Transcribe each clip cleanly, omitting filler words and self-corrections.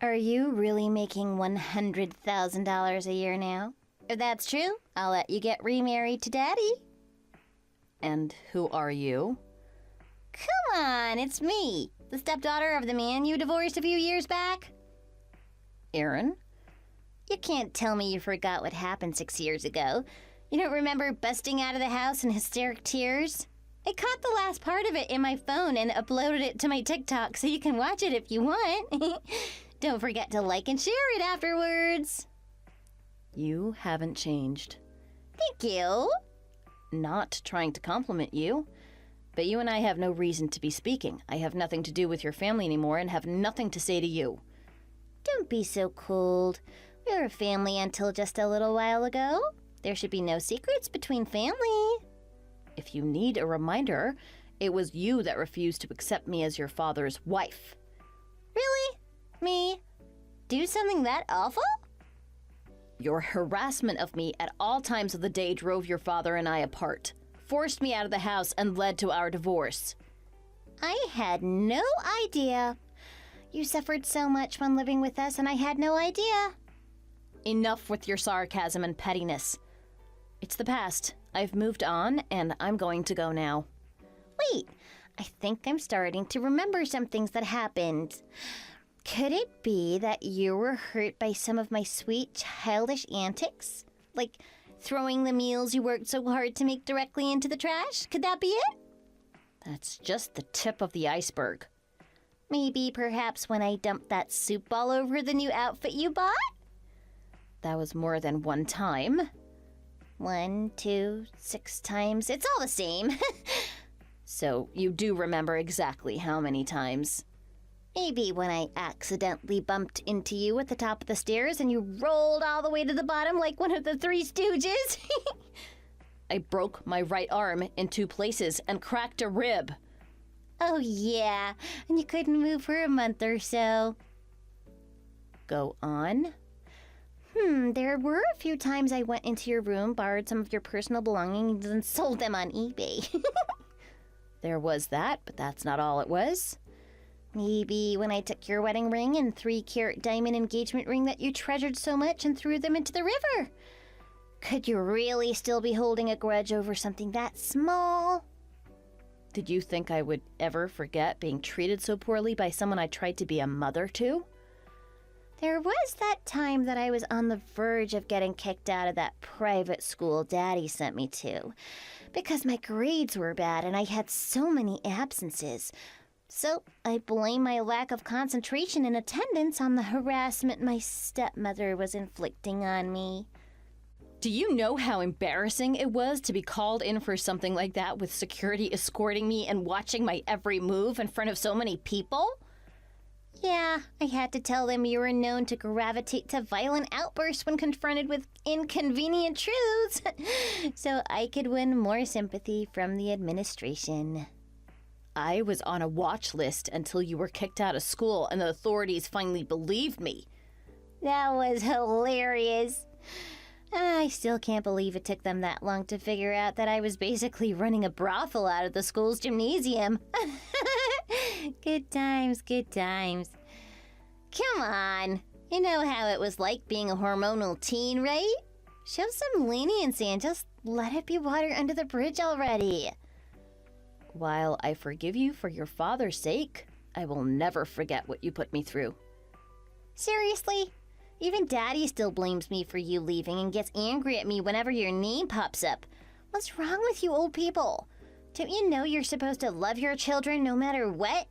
Are you really making $100,000 a year now? If that's true, I'll let you get remarried to Daddy. And who are you? Come on, it's me, the stepdaughter of the man you divorced a few years back. Aaron? You can't tell me you forgot what happened 6 years ago. You don't remember busting out of the house in hysteric tears? I caught the last part of it in my phone and uploaded it to my TikTok so you can watch it if you want. Don't forget to like and share it afterwards. You haven't changed. Thank you. Not trying to compliment you, but you and I have no reason to be speaking. I have nothing to do with your family anymore and have nothing to say to you. Don't be so cold. We were a family until just a little while ago. There should be no secrets between family. If you need a reminder, it was you that refused to accept me as your father's wife. Really? Me? Do something that awful? Your harassment of me at all times of the day drove your father and I apart, forced me out of the house, and led to our divorce. I had no idea. You suffered so much when living with us, and I had no idea. Enough with your sarcasm and pettiness. It's the past. I've moved on, and I'm going to go now. Wait, I think I'm starting to remember some things that happened. Could it be that you were hurt by some of my sweet, childish antics? Like throwing the meals you worked so hard to make directly into the trash? Could that be it? That's just the tip of the iceberg. Maybe perhaps when I dumped that soup all over the new outfit you bought? That was more than one time. 1, 2, 6 times. It's all the same. So you do remember exactly how many times. Maybe when I accidentally bumped into you at the top of the stairs and you rolled all the way to the bottom like one of the Three Stooges. I broke my right arm in 2 places and cracked a rib. Oh yeah, and you couldn't move for a month or so. Go on. There were a few times I went into your room, borrowed some of your personal belongings, and sold them on eBay. There was that, but that's not all it was. Maybe when I took your wedding ring and 3-carat diamond engagement ring that you treasured so much and threw them into the river. Could you really still be holding a grudge over something that small? Did you think I would ever forget being treated so poorly by someone I tried to be a mother to? There was that time that I was on the verge of getting kicked out of that private school Daddy sent me to because my grades were bad and I had so many absences. So I blame my lack of concentration and attendance on the harassment my stepmother was inflicting on me. Do you know how embarrassing it was to be called in for something like that with security escorting me and watching my every move in front of so many people? Yeah, I had to tell them you were known to gravitate to violent outbursts when confronted with inconvenient truths, so I could win more sympathy from the administration. I was on a watch list until you were kicked out of school and the authorities finally believed me. That was hilarious. I still can't believe it took them that long to figure out that I was basically running a brothel out of the school's gymnasium. Good times, good times. Come on. You know how it was like being a hormonal teen, right? Show some leniency and just let it be water under the bridge already. While I forgive you for your father's sake, I will never forget what you put me through. Seriously? Even Daddy still blames me for you leaving and gets angry at me whenever your name pops up. What's wrong with you old people? Don't you know you're supposed to love your children no matter what?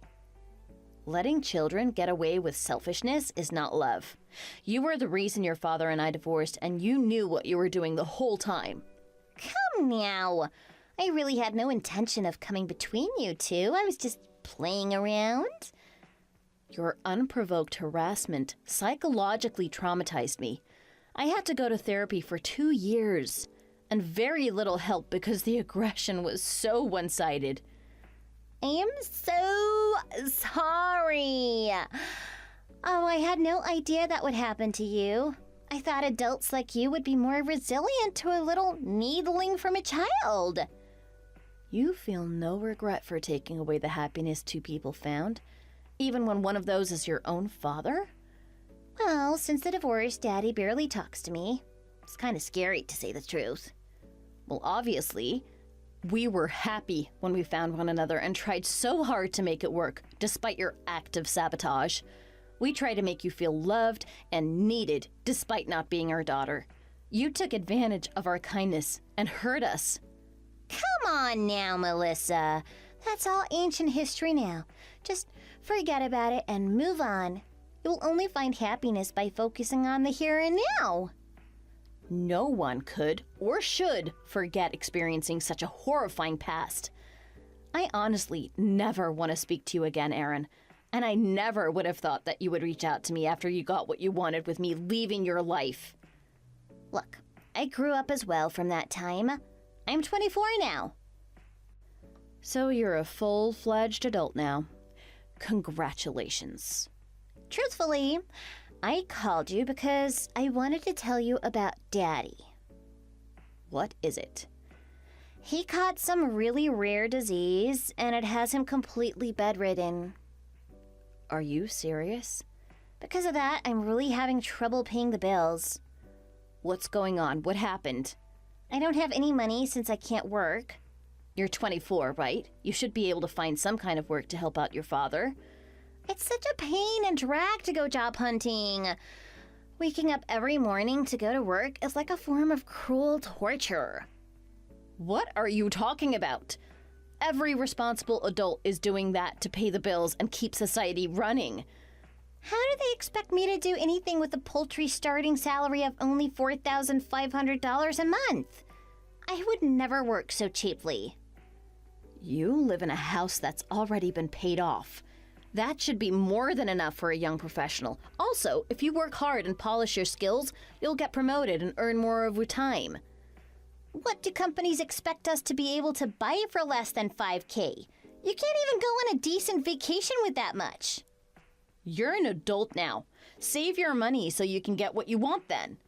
Letting children get away with selfishness is not love. You were the reason your father and I divorced, and you knew what you were doing the whole time. Come now. I really had no intention of coming between you two. I was just playing around. Your unprovoked harassment psychologically traumatized me. I had to go to therapy for 2 years, and very little help because the aggression was so one-sided. I am so sorry. Oh, I had no idea that would happen to you. I thought adults like you would be more resilient to a little needling from a child. You feel no regret for taking away the happiness 2 people found, even when one of those is your own father? Well, since the divorce, Daddy barely talks to me. It's kind of scary, to say the truth. Well, obviously, we were happy when we found one another and tried so hard to make it work, despite your active sabotage. We tried to make you feel loved and needed, despite not being our daughter. You took advantage of our kindness and hurt us. Come on now, Melissa. That's all ancient history now. Just forget about it and move on. You'll only find happiness by focusing on the here and now. No one could or should forget experiencing such a horrifying past. I honestly never want to speak to you again, Erin. And I never would have thought that you would reach out to me after you got what you wanted with me leaving your life. Look, I grew up as well from that time. I'm 24 now. So you're a full-fledged adult now. Congratulations. Truthfully, I called you because I wanted to tell you about Daddy. What is it? He caught some really rare disease, and it has him completely bedridden. Are you serious? Because of that, I'm really having trouble paying the bills. What's going on? What happened? I don't have any money since I can't work. You're 24, right? You should be able to find some kind of work to help out your father. It's such a pain and drag to go job hunting. Waking up every morning to go to work is like a form of cruel torture. What are you talking about? Every responsible adult is doing that to pay the bills and keep society running. How do they expect me to do anything with a paltry starting salary of only $4,500 a month? I would never work so cheaply. You live in a house that's already been paid off. That should be more than enough for a young professional. Also, if you work hard and polish your skills, you'll get promoted and earn more of your time. What do companies expect us to be able to buy for less than $5,000? You can't even go on a decent vacation with that much. You're an adult now. Save your money so you can get what you want then.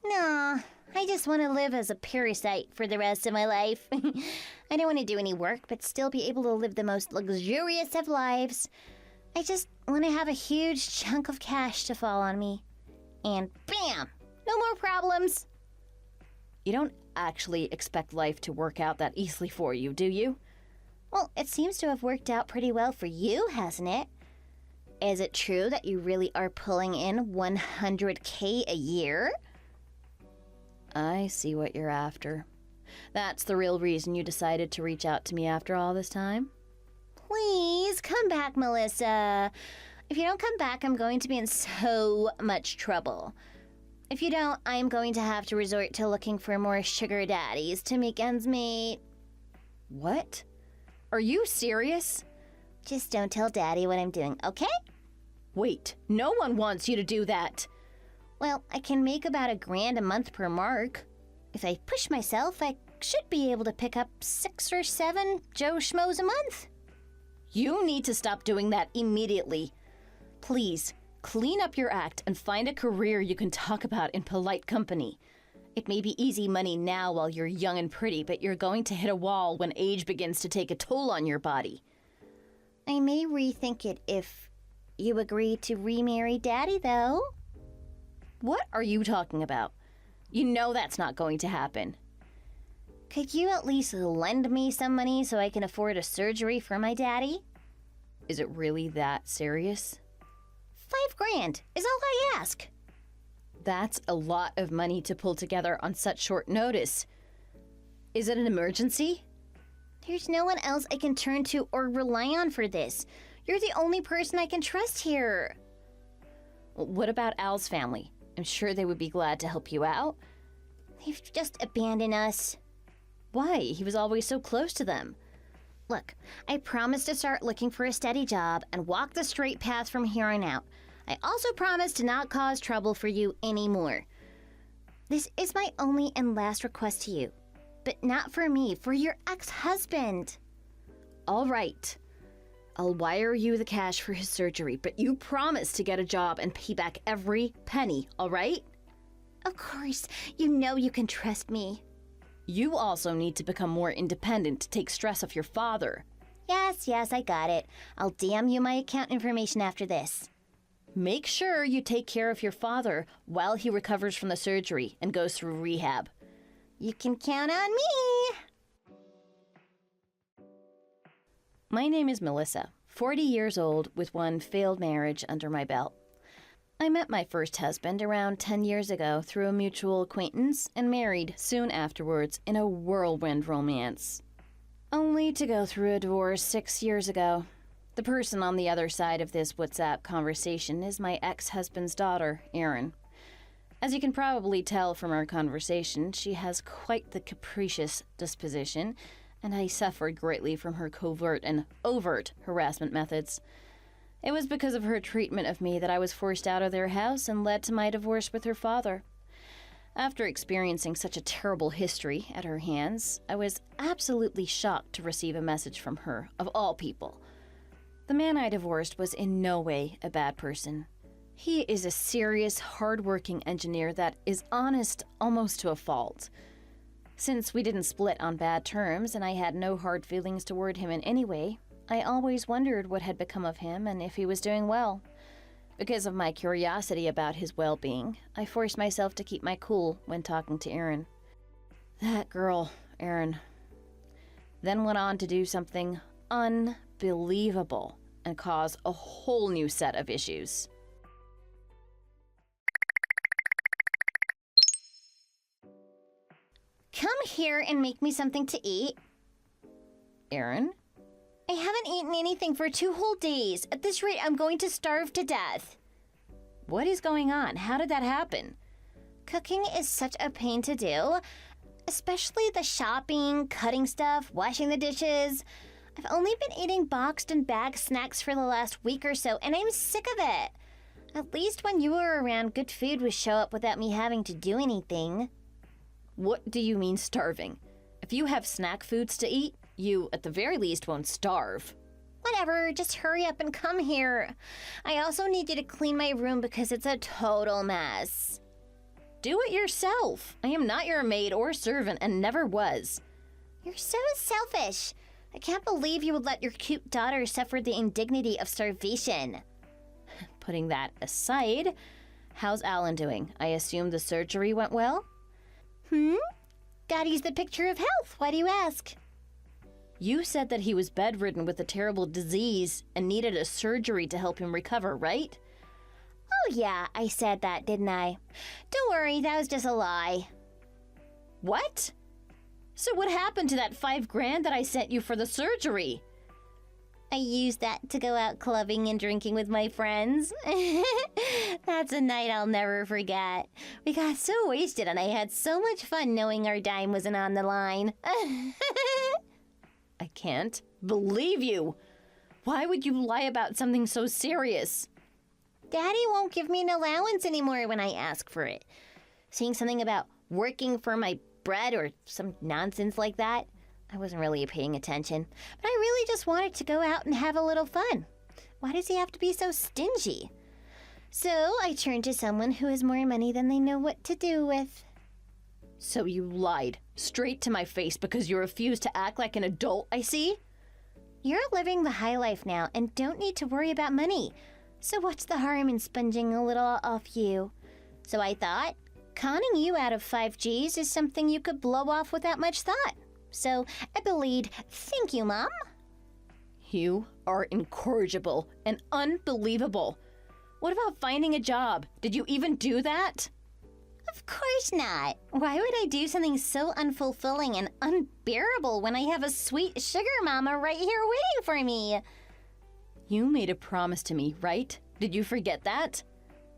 Nah, I just want to live as a parasite for the rest of my life. I don't want to do any work, but still be able to live the most luxurious of lives. I just want to have a huge chunk of cash to fall on me. And bam! No more problems. You don't actually expect life to work out that easily for you, do you? Well, it seems to have worked out pretty well for you, hasn't it? Is it true that you really are pulling in $100,000 a year? I see what you're after. That's the real reason you decided to reach out to me after all this time? Please, come back, Melissa. If you don't come back, I'm going to be in so much trouble. If you don't, I'm going to have to resort to looking for more sugar daddies to make ends meet. What? Are you serious? Just don't tell Daddy what I'm doing, okay? Wait, no one wants you to do that. Well, I can make about $1,000 a month per mark. If I push myself, I should be able to pick up 6 or 7 Joe Schmoes a month. You need to stop doing that immediately. Please, clean up your act and find a career you can talk about in polite company. It may be easy money now while you're young and pretty, but you're going to hit a wall when age begins to take a toll on your body. I may rethink it if you agree to remarry Daddy, though. What are you talking about? You know that's not going to happen. Could you at least lend me some money so I can afford a surgery for my daddy? Is it really that serious? $5,000 is all I ask. That's a lot of money to pull together on such short notice. Is it an emergency? There's no one else I can turn to or rely on for this. You're the only person I can trust here. What about Al's family? I'm sure they would be glad to help you out. They've just abandoned us. Why? He was always so close to them. Look, I promised to start looking for a steady job and walk the straight path from here on out. I also promised to not cause trouble for you anymore. This is my only and last request to you. But not for me, for your ex-husband. All right. I'll wire you the cash for his surgery, but you promise to get a job and pay back every penny, all right? Of course. You know you can trust me. You also need to become more independent to take stress off your father. Yes, I got it. I'll DM you my account information after this. Make sure you take care of your father while he recovers from the surgery and goes through rehab. You can count on me. My name is Melissa, 40 years old with one failed marriage under my belt. I met my first husband around 10 years ago through a mutual acquaintance and married soon afterwards in a whirlwind romance. Only to go through a divorce 6 years ago. The person on the other side of this WhatsApp conversation is my ex-husband's daughter, Erin. As you can probably tell from our conversation, she has quite the capricious disposition, and I suffered greatly from her covert and overt harassment methods. It was because of her treatment of me that I was forced out of their house and led to my divorce with her father. After experiencing such a terrible history at her hands, I was absolutely shocked to receive a message from her, of all people. The man I divorced was in no way a bad person. He is a serious, hard-working engineer that is honest almost to a fault. Since we didn't split on bad terms and I had no hard feelings toward him in any way, I always wondered what had become of him and if he was doing well. Because of my curiosity about his well-being, I forced myself to keep my cool when talking to Erin. That girl, Erin, then went on to do something unbelievable and cause a whole new set of issues. Come here and make me something to eat. Erin? I haven't eaten anything for 2 whole days. At this rate, I'm going to starve to death. What is going on? How did that happen? Cooking is such a pain to do, especially the shopping, cutting stuff, washing the dishes. I've only been eating boxed and bagged snacks for the last week or so, and I'm sick of it. At least when you were around, good food would show up without me having to do anything. What do you mean starving? If you have snack foods to eat, you, at the very least, won't starve. Whatever, just hurry up and come here. I also need you to clean my room because it's a total mess. Do it yourself. I am not your maid or servant and never was. You're so selfish. I can't believe you would let your cute daughter suffer the indignity of starvation. Putting that aside, how's Alan doing? I assume the surgery went well? Daddy's the picture of health. Why do you ask? You said that he was bedridden with a terrible disease and needed a surgery to help him recover, right? Oh yeah, I said that, didn't I? Don't worry, that was just a lie. What? So what happened to that $5,000 that I sent you for the surgery? I used that to go out clubbing and drinking with my friends. That's a night I'll never forget. We got so wasted and I had so much fun knowing our dime wasn't on the line. I can't believe you. Why would you lie about something so serious? Daddy won't give me an allowance anymore when I ask for it. Saying something about working for my bread or some nonsense like that. I wasn't really paying attention, but I really just wanted to go out and have a little fun. Why does he have to be so stingy? So I turned to someone who has more money than they know what to do with. So you lied straight to my face because you refused to act like an adult, I see? You're living the high life now and don't need to worry about money. So what's the harm in sponging a little off you? So I thought, conning you out of 5 Gs is something you could blow off without much thought. So I believed, thank you, Mom. You are incorrigible and unbelievable. What about finding a job? Did you even do that? Of course not. Why would I do something so unfulfilling and unbearable when I have a sweet sugar mama right here waiting for me? You made a promise to me, right? Did you forget that?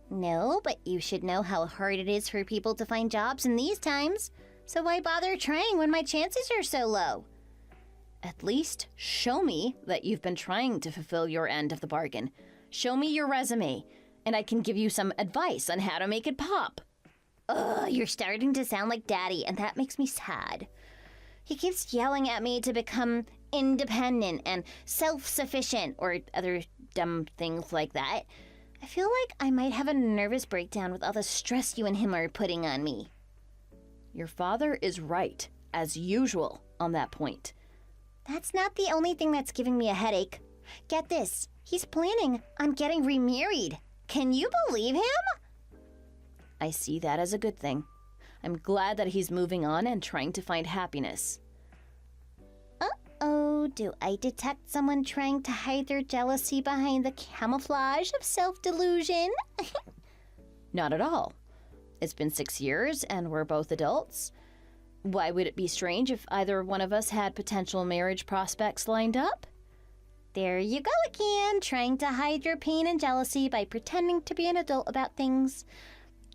No, but you should know how hard it is for people to find jobs in these times. So why bother trying when my chances are so low? At least show me that you've been trying to fulfill your end of the bargain. Show me your resume, and I can give you some advice on how to make it pop. Ugh, you're starting to sound like Daddy, and that makes me sad. He keeps yelling at me to become independent and self-sufficient, or other dumb things like that. I feel like I might have a nervous breakdown with all the stress you and him are putting on me. Your father is right, as usual, on that point. That's not the only thing that's giving me a headache. Get this, he's planning on getting remarried. Can you believe him? I see that as a good thing. I'm glad that he's moving on and trying to find happiness. Uh-oh, do I detect someone trying to hide their jealousy behind the camouflage of self-delusion? Not at all. It's been 6 years and we're both adults. Why would it be strange if either one of us had potential marriage prospects lined up? There you go again, trying to hide your pain and jealousy by pretending to be an adult about things.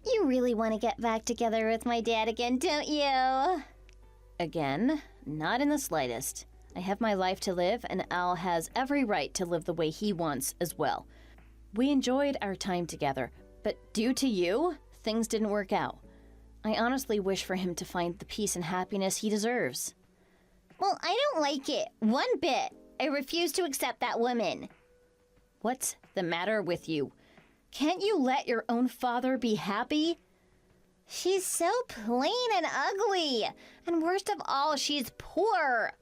You really want to get back together with my dad again, don't you? Again, not in the slightest. I have my life to live, and Al has every right to live the way he wants as well. We enjoyed our time together, but due to you, things didn't work out. I honestly wish for him to find the peace and happiness he deserves. Well, I don't like it one bit. I refuse to accept that woman. What's the matter with you? Can't you let your own father be happy? She's so plain and ugly. And worst of all, she's poor.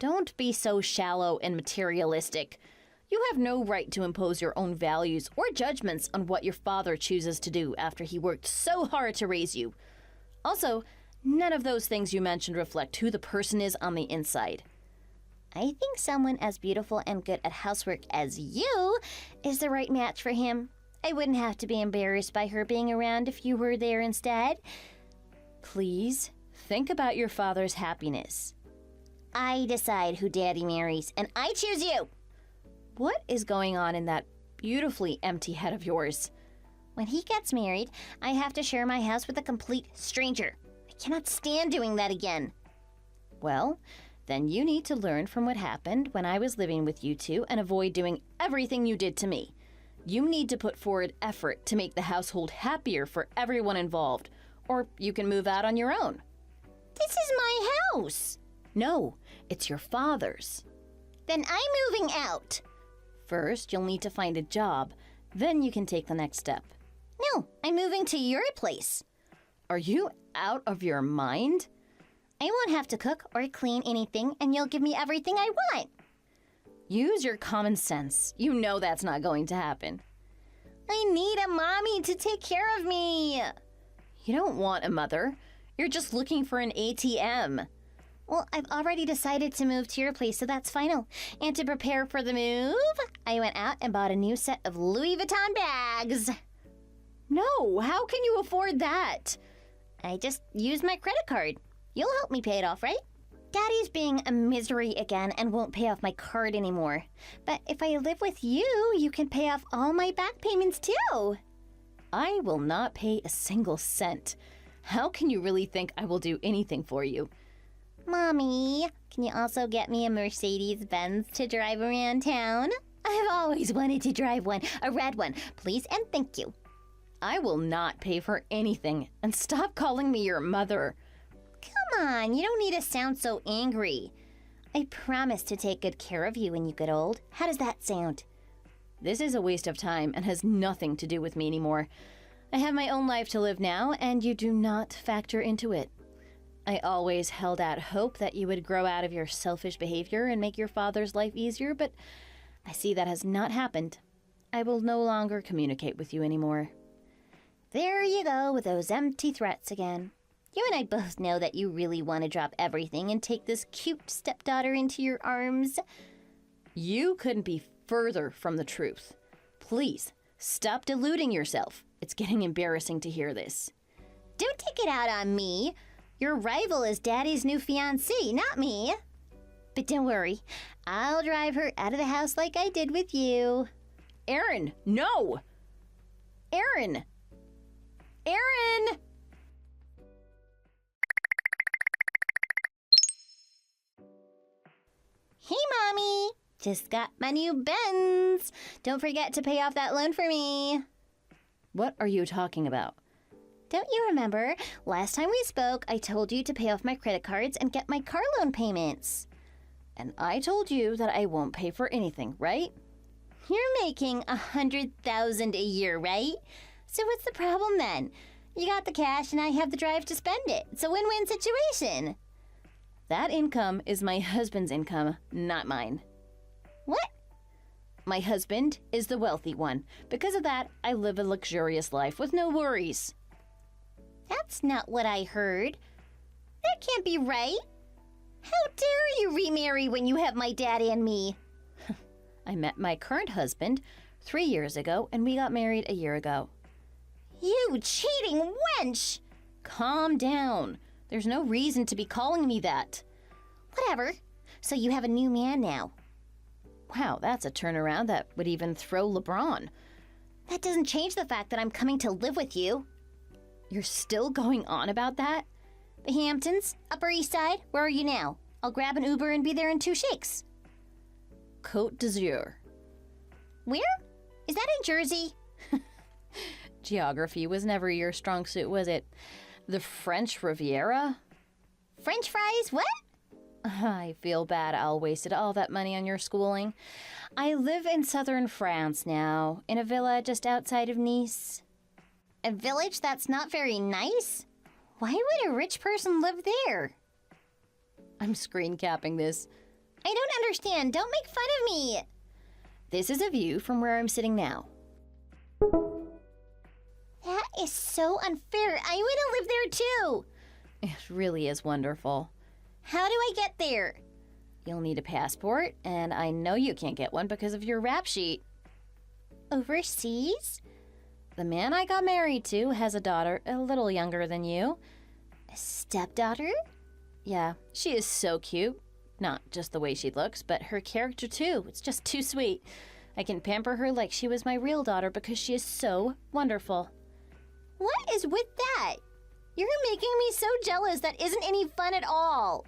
Don't be so shallow and materialistic. You have no right to impose your own values or judgments on what your father chooses to do after he worked so hard to raise you. Also, none of those things you mentioned reflect who the person is on the inside. I think someone as beautiful and good at housework as you is the right match for him. I wouldn't have to be embarrassed by her being around if you were there instead. Please, think about your father's happiness. I decide who Daddy marries, and I choose you. What is going on in that beautifully empty head of yours? When he gets married, I have to share my house with a complete stranger. I cannot stand doing that again. Well, then you need to learn from what happened when I was living with you two and avoid doing everything you did to me. You need to put forward effort to make the household happier for everyone involved, or you can move out on your own. This is my house. No, it's your father's. Then I'm moving out. First, you'll need to find a job. Then you can take the next step. No, I'm moving to your place. Are you out of your mind? I won't have to cook or clean anything, and you'll give me everything I want. Use your common sense. You know that's not going to happen. I need a mommy to take care of me. You don't want a mother. You're just looking for an ATM. Well, I've already decided to move to your place, so that's final. And to prepare for the move, I went out and bought a new set of Louis Vuitton bags. No, how can you afford that? I just used my credit card. You'll help me pay it off, right? Daddy's being a misery again and won't pay off my card anymore. But if I live with you, you can pay off all my back payments too. I will not pay a single cent. How can you really think I will do anything for you? Mommy, can you also get me a Mercedes-Benz to drive around town? I've always wanted to drive one, a red one. Please and thank you. I will not pay for anything, and stop calling me your mother. Come on, you don't need to sound so angry. I promise to take good care of you when you get old. How does that sound? This is a waste of time and has nothing to do with me anymore. I have my own life to live now, and you do not factor into it. I always held out hope that you would grow out of your selfish behavior and make your father's life easier, but I see that has not happened. I will no longer communicate with you anymore. There you go with those empty threats again. You and I both know that you really want to drop everything and take this cute stepdaughter into your arms. You couldn't be further from the truth. Please, stop deluding yourself. It's getting embarrassing to hear this. Don't take it out on me. Your rival is Daddy's new fiancée, not me. But don't worry, I'll drive her out of the house like I did with you. Aaron, no! Aaron! Aaron! Hey, Mommy. Just got my new Benz. Don't forget to pay off that loan for me. What are you talking about? Don't you remember? Last time we spoke, I told you to pay off my credit cards and get my car loan payments. And I told you that I won't pay for anything, right? You're making $100,000 a year, right? So what's the problem then? You got the cash and I have the drive to spend it. It's a win-win situation. That income is my husband's income, not mine. What? My husband is the wealthy one. Because of that, I live a luxurious life with no worries. That's not what I heard. That can't be right. How dare you remarry when you have my dad and me? I met my current husband 3 years ago, and we got married a year ago. You cheating wench! Calm down. There's no reason to be calling me that. Whatever. So you have a new man now. Wow, that's a turnaround that would even throw LeBron. That doesn't change the fact that I'm coming to live with you. You're still going on about that? The Hamptons, Upper East Side, where are you now? I'll grab an Uber and be there in 2 shakes. Côte d'Azur. Where? Is that in Jersey? Geography was never your strong suit, was it? The French Riviera? French fries? What? I feel bad Al wasted all that money on your schooling. I live in southern France now, in a villa just outside of Nice. A village that's not very nice? Why would a rich person live there? I'm screen capping this. I don't understand. Don't make fun of me. This is a view from where I'm sitting now. That is so unfair. I want to live there too. It really is wonderful. How do I get there? You'll need a passport, and I know you can't get one because of your rap sheet. Overseas? The man I got married to has a daughter a little younger than you. A stepdaughter? Yeah, she is so cute. Not just the way she looks, but her character too. It's just too sweet. I can pamper her like she was my real daughter because she is so wonderful. What is with that? You're making me so jealous. That isn't any fun at all.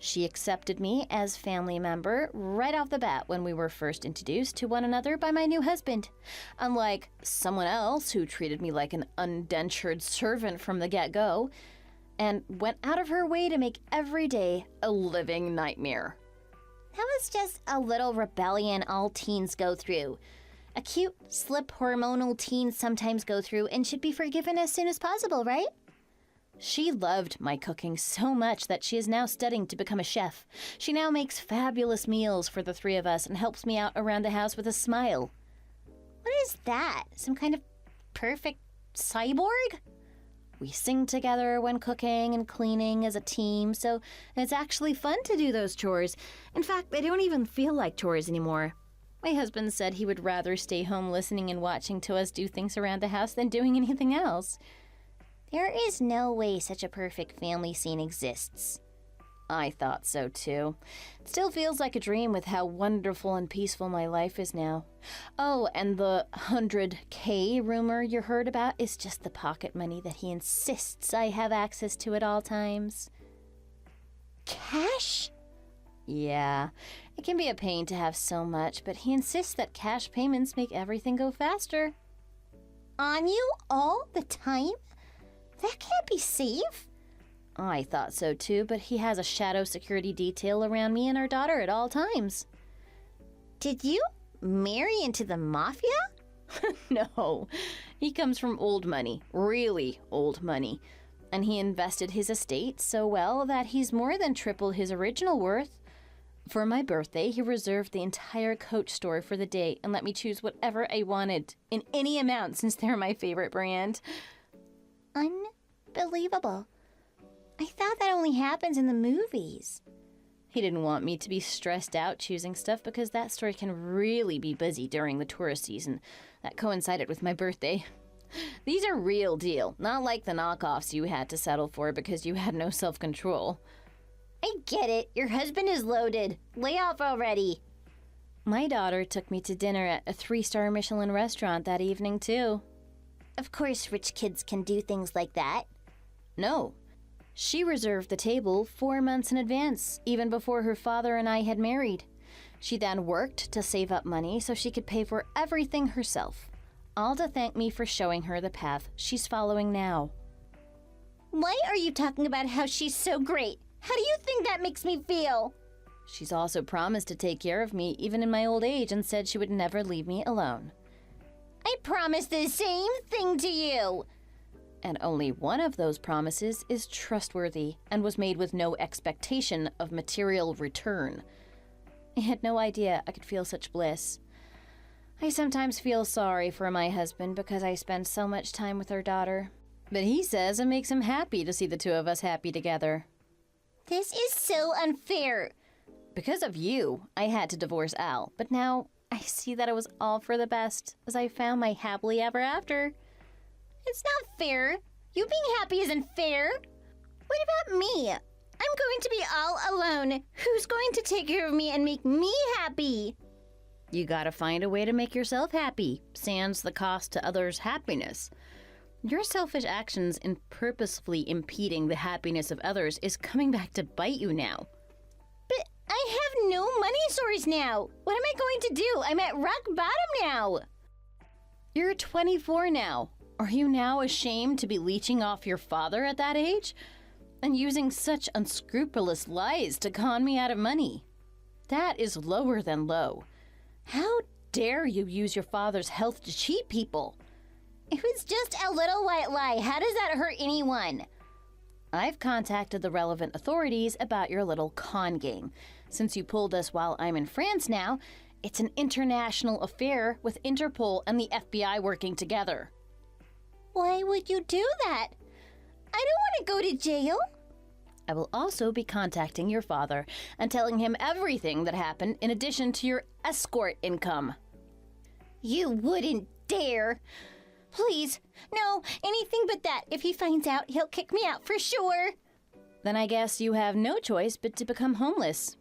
She accepted me as family member right off the bat when we were first introduced to one another by my new husband. Unlike someone else who treated me like an indentured servant from the get-go and went out of her way to make every day a living nightmare. That was just a little rebellion all teens go through. A cute, slip hormonal teens sometimes go through and should be forgiven as soon as possible, right? She loved my cooking so much that she is now studying to become a chef. She now makes fabulous meals for the 3 of us and helps me out around the house with a smile. What is that? Some kind of perfect cyborg? We sing together when cooking and cleaning as a team, so it's actually fun to do those chores. In fact, they don't even feel like chores anymore. My husband said he would rather stay home listening and watching to us do things around the house than doing anything else. There is no way such a perfect family scene exists. I thought so too. It still feels like a dream with how wonderful and peaceful my life is now. Oh, and the 100K rumor you heard about is just the pocket money that he insists I have access to at all times. Cash? Yeah, it can be a pain to have so much, but he insists that cash payments make everything go faster. On you all the time? That can't be safe. I thought so too, but he has a shadow security detail around me and our daughter at all times. Did you marry into the mafia? No, he comes from old money, really old money. And he invested his estate so well that he's more than triple his original worth. For my birthday, he reserved the entire Coach store for the day and let me choose whatever I wanted in any amount since they're my favorite brand. Unbelievable. I thought that only happens in the movies. He didn't want me to be stressed out choosing stuff because that store can really be busy during the tourist season. That coincided with my birthday. These are real deal, not like the knockoffs you had to settle for because you had no self-control. I get it. Your husband is loaded. Lay off already. My daughter took me to dinner at a 3-star Michelin restaurant that evening, too. Of course, rich kids can do things like that. No. She reserved the table 4 months in advance, even before her father and I had married. She then worked to save up money so she could pay for everything herself, all to thank me for showing her the path she's following now. Why are you talking about how she's so great? How do you think that makes me feel? She's also promised to take care of me even in my old age and said she would never leave me alone. I promised the same thing to you. And only one of those promises is trustworthy and was made with no expectation of material return. I had no idea I could feel such bliss. I sometimes feel sorry for my husband because I spend so much time with our daughter. But he says it makes him happy to see the two of us happy together. This is so unfair. Because of you, I had to divorce Al, but now I see that it was all for the best as I found my happily ever after. It's not fair. You being happy isn't fair. What about me? I'm going to be all alone. Who's going to take care of me and make me happy? You gotta find a way to make yourself happy, sans the cost to others' happiness. Your selfish actions in purposefully impeding the happiness of others is coming back to bite you now. But I have no money source now. What am I going to do? I'm at rock bottom now. You're 24 now. Are you now ashamed to be leeching off your father at that age? And using such unscrupulous lies to con me out of money? That is lower than low. How dare you use your father's health to cheat people? It was just a little white lie. How does that hurt anyone? I've contacted the relevant authorities about your little con game. Since you pulled us while I'm in France now, it's an international affair with Interpol and the FBI working together. Why would you do that? I don't want to go to jail. I will also be contacting your father and telling him everything that happened in addition to your escort income. You wouldn't dare. Please, no, anything but that. If he finds out, he'll kick me out for sure. Then I guess you have no choice but to become homeless.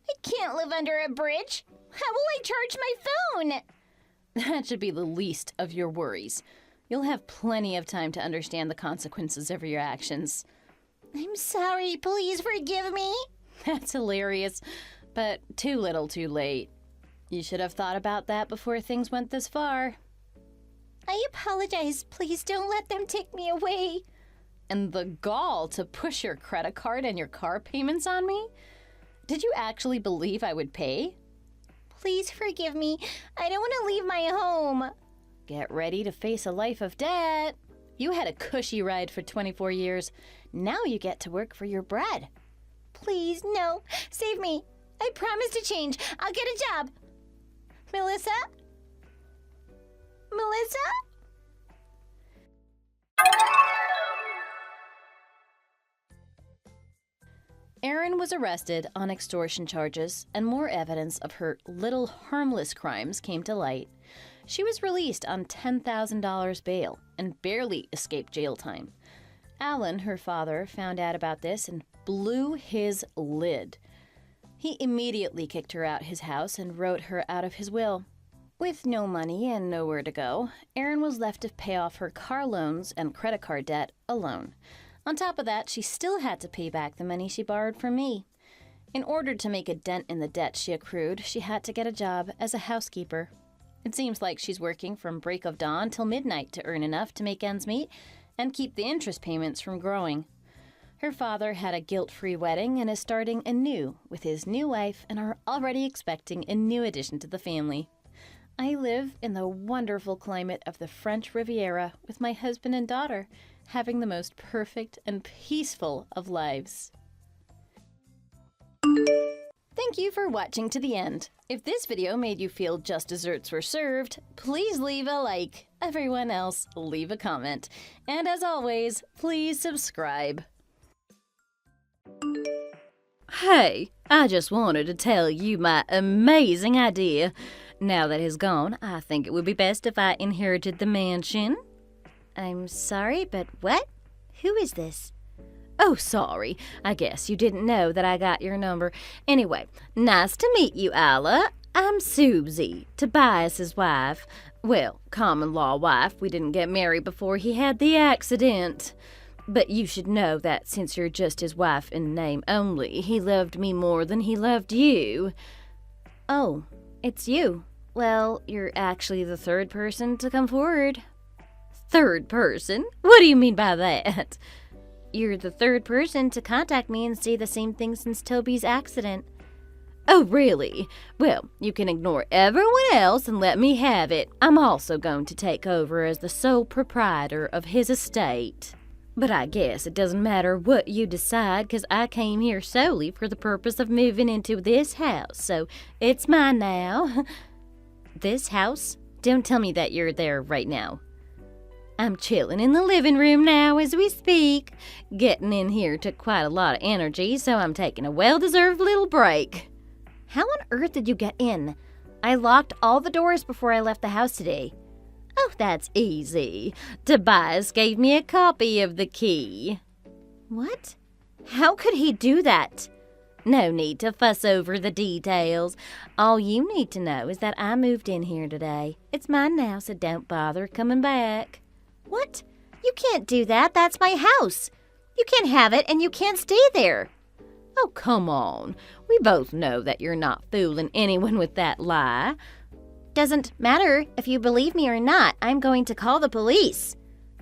I can't live under a bridge. How will I charge my phone? That should be the least of your worries. You'll have plenty of time to understand the consequences of your actions. I'm sorry. Please forgive me. That's hilarious, but too little too late. You should have thought about that before things went this far. I apologize. Please don't let them take me away. And the gall to push your credit card and your car payments on me? Did you actually believe I would pay? Please forgive me. I don't want to leave my home. Get ready to face a life of debt. You had a cushy ride for 24 years. Now you get to work for your bread. Please, no. Save me. I promise to change. I'll get a job. Melissa? Melissa? Erin was arrested on extortion charges, and more evidence of her little harmless crimes came to light. She was released on $10,000 bail and barely escaped jail time. Alan, her father, found out about this and blew his lid. He immediately kicked her out his house and wrote her out of his will. With no money and nowhere to go, Erin was left to pay off her car loans and credit card debt alone. On top of that, she still had to pay back the money she borrowed from me. In order to make a dent in the debt she accrued, she had to get a job as a housekeeper. It seems like she's working from break of dawn till midnight to earn enough to make ends meet and keep the interest payments from growing. Her father had a guilt-free wedding and is starting anew with his new wife and are already expecting a new addition to the family. I live in the wonderful climate of the French Riviera with my husband and daughter, having the most perfect and peaceful of lives. Thank you for watching to the end. If this video made you feel just desserts were served, please leave a like. Everyone else, leave a comment. And as always, please subscribe. Hey, I just wanted to tell you my amazing idea. Now that he's gone, I think it would be best if I inherited the mansion. I'm sorry, but what? Who is this? Oh, sorry. I guess you didn't know that I got your number. Anyway, nice to meet you, Isla. I'm Suzy, Tobias's wife. Well, common law wife. We didn't get married before he had the accident. But you should know that since you're just his wife in name only, he loved me more than he loved you. Oh, it's you. Well, you're actually the third person to come forward. Third person? What do you mean by that? You're the third person to contact me and say the same thing since Toby's accident. Oh, really? Well, you can ignore everyone else and let me have it. I'm also going to take over as the sole proprietor of his estate. But I guess it doesn't matter what you decide, 'cause I came here solely for the purpose of moving into this house, so it's mine now. This house? Don't tell me that you're there right now. I'm chilling in the living room now as we speak. Getting in here took quite a lot of energy, so I'm taking a well-deserved little break. How on earth did you get in? I locked all the doors before I left the house today. Oh, that's easy. Tobias gave me a copy of the key. What? How could he do that? No need to fuss over the details. All you need to know is that I moved in here today. It's mine now, so don't bother coming back. What? You can't do that. That's my house. You can't have it and you can't stay there. Oh, come on. We both know that you're not fooling anyone with that lie. Doesn't matter if you believe me or not. I'm going to call the police.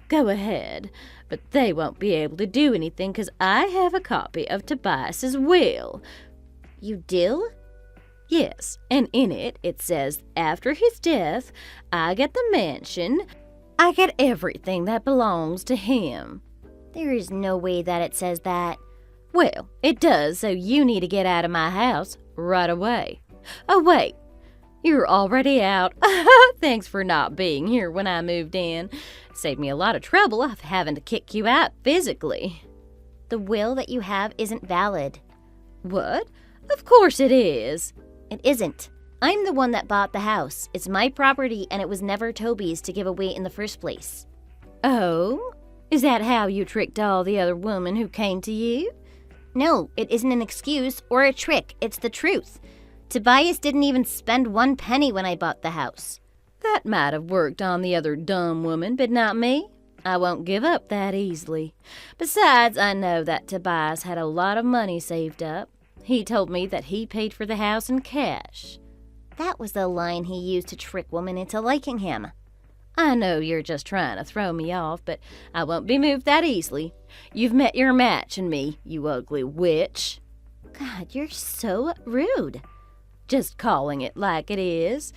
Go ahead, but they won't be able to do anything because I have a copy of Tobias's will. You do? Yes, and in it, it says after his death, I get the mansion. I get everything that belongs to him. There is no way that it says that. Well, it does, so you need to get out of my house right away. Oh, wait. You're already out. Thanks for not being here when I moved in. Saved me a lot of trouble of having to kick you out physically. The will that you have isn't valid. What? Of course it is. It isn't. I'm the one that bought the house. It's my property and it was never Toby's to give away in the first place. Oh? Is that how you tricked all the other women who came to you? No, it isn't an excuse or a trick. It's the truth. Tobias didn't even spend 1 penny when I bought the house. That might have worked on the other dumb woman, but not me. I won't give up that easily. Besides, I know that Tobias had a lot of money saved up. He told me that he paid for the house in cash. That was the line he used to trick women into liking him. I know you're just trying to throw me off, but I won't be moved that easily. You've met your match in me, you ugly witch. God, you're so rude. Just calling it like it is.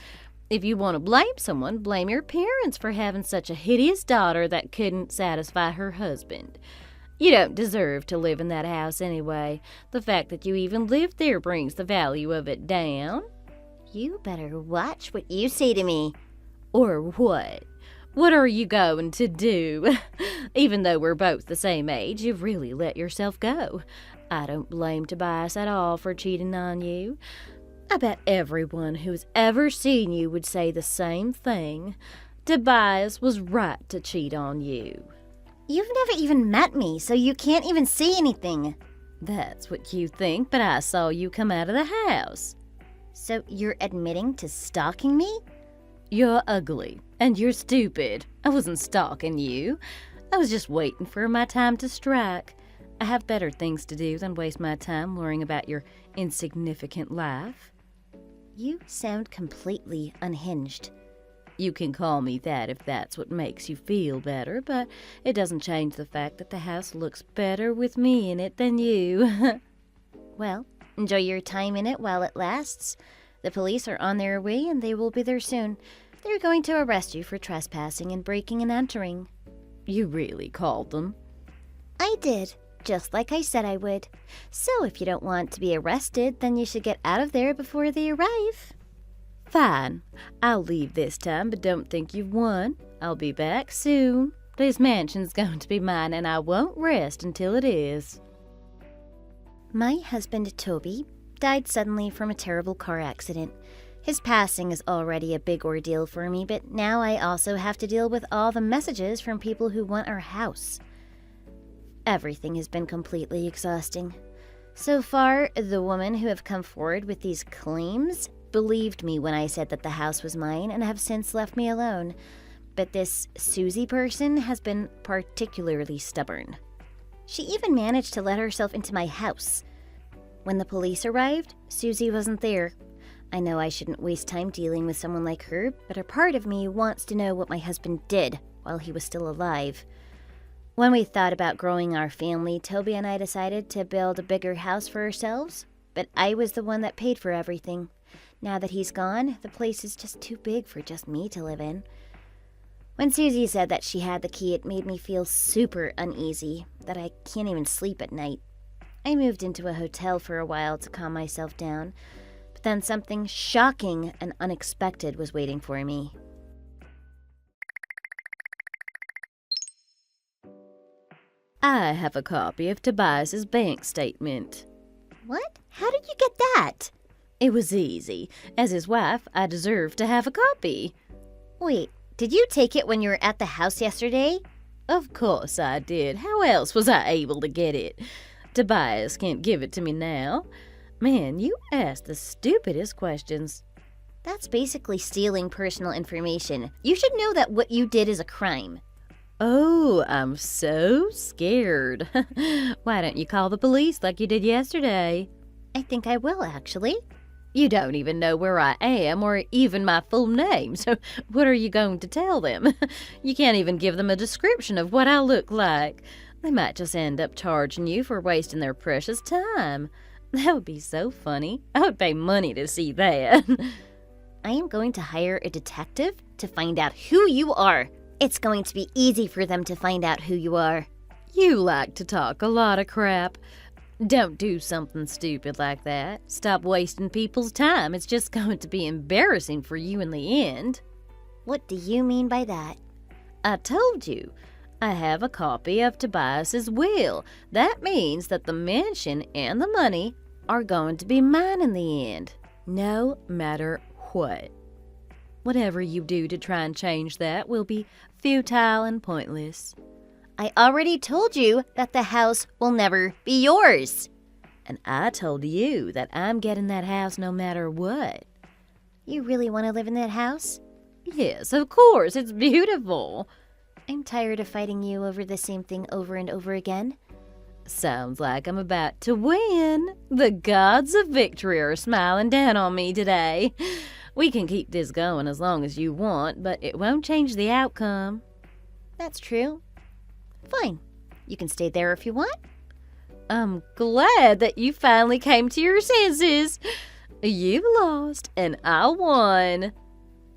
If you want to blame someone, blame your parents for having such a hideous daughter that couldn't satisfy her husband. You don't deserve to live in that house anyway. The fact that you even lived there brings the value of it down. You better watch what you say to me. Or what? What are you going to do? Even though we're both the same age, you've really let yourself go. I don't blame Tobias at all for cheating on you. I bet everyone who's ever seen you would say the same thing. Tobias was right to cheat on you. You've never even met me, so you can't even see anything. That's what you think, but I saw you come out of the house. So you're admitting to stalking me? You're ugly, and you're stupid. I wasn't stalking you. I was just waiting for my time to strike. I have better things to do than waste my time worrying about your insignificant life. You sound completely unhinged. You can call me that if that's what makes you feel better, but it doesn't change the fact that the house looks better with me in it than you. Well, enjoy your time in it while it lasts. The police are on their way and they will be there soon. They're going to arrest you for trespassing and breaking and entering. You really called them? I did, just like I said I would. So if you don't want to be arrested, then you should get out of there before they arrive. Fine. I'll leave this time, but don't think you've won. I'll be back soon. This mansion's going to be mine, and I won't rest until it is. My husband, Toby, died suddenly from a terrible car accident. His passing is already a big ordeal for me, but now I also have to deal with all the messages from people who want our house. Everything has been completely exhausting. So far, the women who have come forward with these claims believed me when I said that the house was mine and have since left me alone. But this Suzy person has been particularly stubborn. She even managed to let herself into my house. When the police arrived, Suzy wasn't there. I know I shouldn't waste time dealing with someone like her, but a part of me wants to know what my husband did while he was still alive. When we thought about growing our family, Toby and I decided to build a bigger house for ourselves, but I was the one that paid for everything. Now that he's gone, the place is just too big for just me to live in. When Suzy said that she had the key, it made me feel super uneasy, that I can't even sleep at night. I moved into a hotel for a while to calm myself down, but then something shocking and unexpected was waiting for me. I have a copy of Tobias's bank statement. What? How did you get that? It was easy. As his wife, I deserve to have a copy. Wait, did you take it when you were at the house yesterday? Of course I did. How else was I able to get it? Tobias can't give it to me now. Man, you ask the stupidest questions. That's basically stealing personal information. You should know that what you did is a crime. Oh, I'm so scared. Why don't you call the police like you did yesterday? I think I will, actually. You don't even know where I am or even my full name, so what are you going to tell them? You can't even give them a description of what I look like. They might just end up charging you for wasting their precious time. That would be so funny. I would pay money to see that. I am going to hire a detective to find out who you are. It's going to be easy for them to find out who you are. You like to talk a lot of crap. Don't do something stupid like that. Stop wasting people's time. It's just going to be embarrassing for you in the end. What do you mean by that? I told you. I have a copy of Tobias's will. That means that the mansion and the money are going to be mine in the end. No matter what. Whatever you do to try and change that will be futile and pointless. I already told you that the house will never be yours. And I told you that I'm getting that house no matter what. You really want to live in that house? Yes, of course. It's beautiful. I'm tired of fighting you over the same thing over and over again. Sounds like I'm about to win. The gods of victory are smiling down on me today. We can keep this going as long as you want, but it won't change the outcome. That's true. Fine. You can stay there if you want. I'm glad that you finally came to your senses. You lost and I won.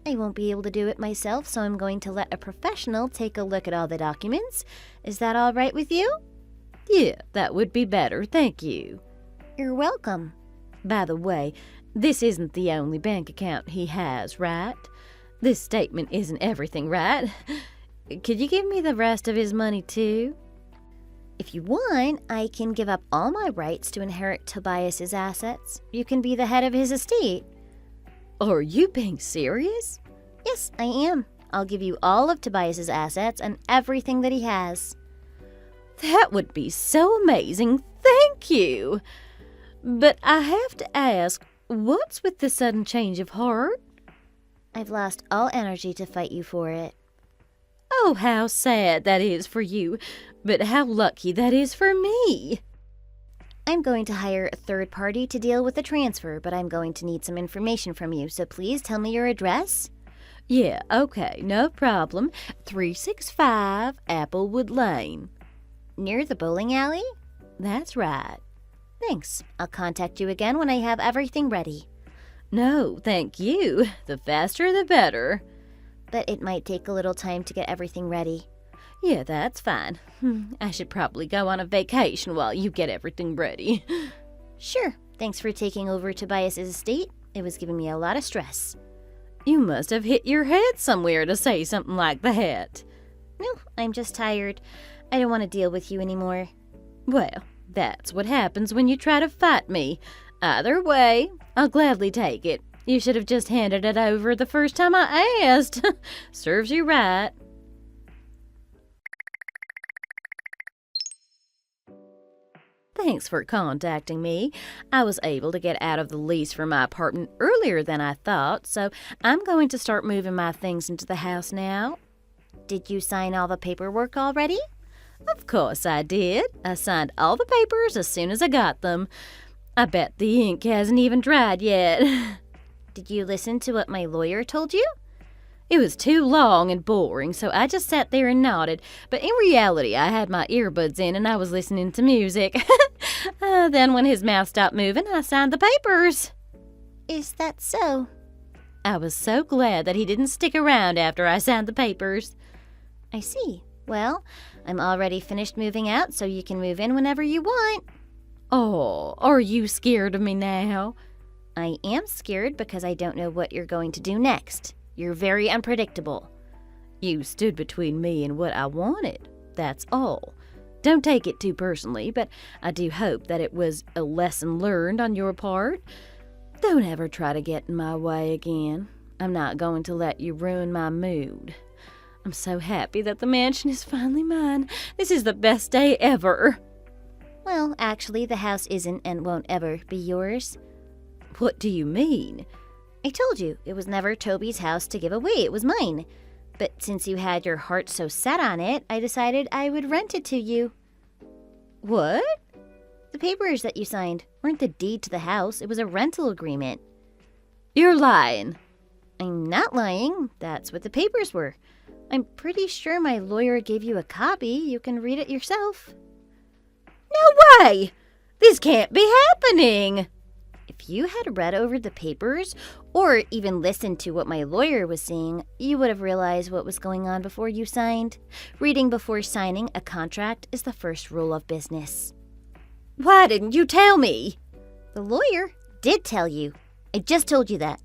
I won't be able to do it myself, so I'm going to let a professional take a look at all the documents. Is that all right with you? Yeah, that would be better, thank you. You're welcome. By the way, this isn't the only bank account he has, right? This statement isn't everything, right? Could you give me the rest of his money too? If you want, I can give up all my rights to inherit Tobias's assets. You can be the head of his estate. Are you being serious? Yes, I am. I'll give you all of Tobias's assets and everything that he has. That would be so amazing. Thank you. But I have to ask, what's with the sudden change of heart? I've lost all energy to fight you for it. Oh, how sad that is for you, but how lucky that is for me. I'm going to hire a third party to deal with the transfer, but I'm going to need some information from you, so please tell me your address. Yeah, okay, no problem. 365 Applewood Lane. Near the bowling alley? That's right. Thanks. I'll contact you again when I have everything ready. No, thank you. The faster the better. But it might take a little time to get everything ready. Yeah, that's fine. I should probably go on a vacation while you get everything ready. Sure. Thanks for taking over Tobias's estate. It was giving me a lot of stress. You must have hit your head somewhere to say something like that. No, I'm just tired. I don't want to deal with you anymore. Well, that's what happens when you try to fight me. Either way, I'll gladly take it. You should have just handed it over the first time I asked. Serves you right. Thanks for contacting me. I was able to get out of the lease for my apartment earlier than I thought, so I'm going to start moving my things into the house now. Did you sign all the paperwork already? Of course I did. I signed all the papers as soon as I got them. I bet the ink hasn't even dried yet. Did you listen to what my lawyer told you? It was too long and boring, so I just sat there and nodded. But in reality, I had my earbuds in and I was listening to music. Then when his mouth stopped moving, I signed the papers. Is that so? I was so glad that he didn't stick around after I signed the papers. I see. Well, I'm already finished moving out, so you can move in whenever you want. Oh, are you scared of me now? I am scared because I don't know what you're going to do next. You're very unpredictable. You stood between me and what I wanted. That's all. Don't take it too personally, but I do hope that it was a lesson learned on your part. Don't ever try to get in my way again. I'm not going to let you ruin my mood. I'm so happy that the mansion is finally mine. This is the best day ever. Well, actually, the house isn't and won't ever be yours. What do you mean? I told you, it was never Toby's house to give away. It was mine. But since you had your heart so set on it, I decided I would rent it to you. What? The papers that you signed weren't the deed to the house. It was a rental agreement. You're lying. I'm not lying. That's what the papers were. I'm pretty sure my lawyer gave you a copy. You can read it yourself. No way! This can't be happening! If you had read over the papers, or even listened to what my lawyer was saying, you would have realized what was going on before you signed. Reading before signing a contract is the first rule of business. Why didn't you tell me? The lawyer did tell you. I just told you that.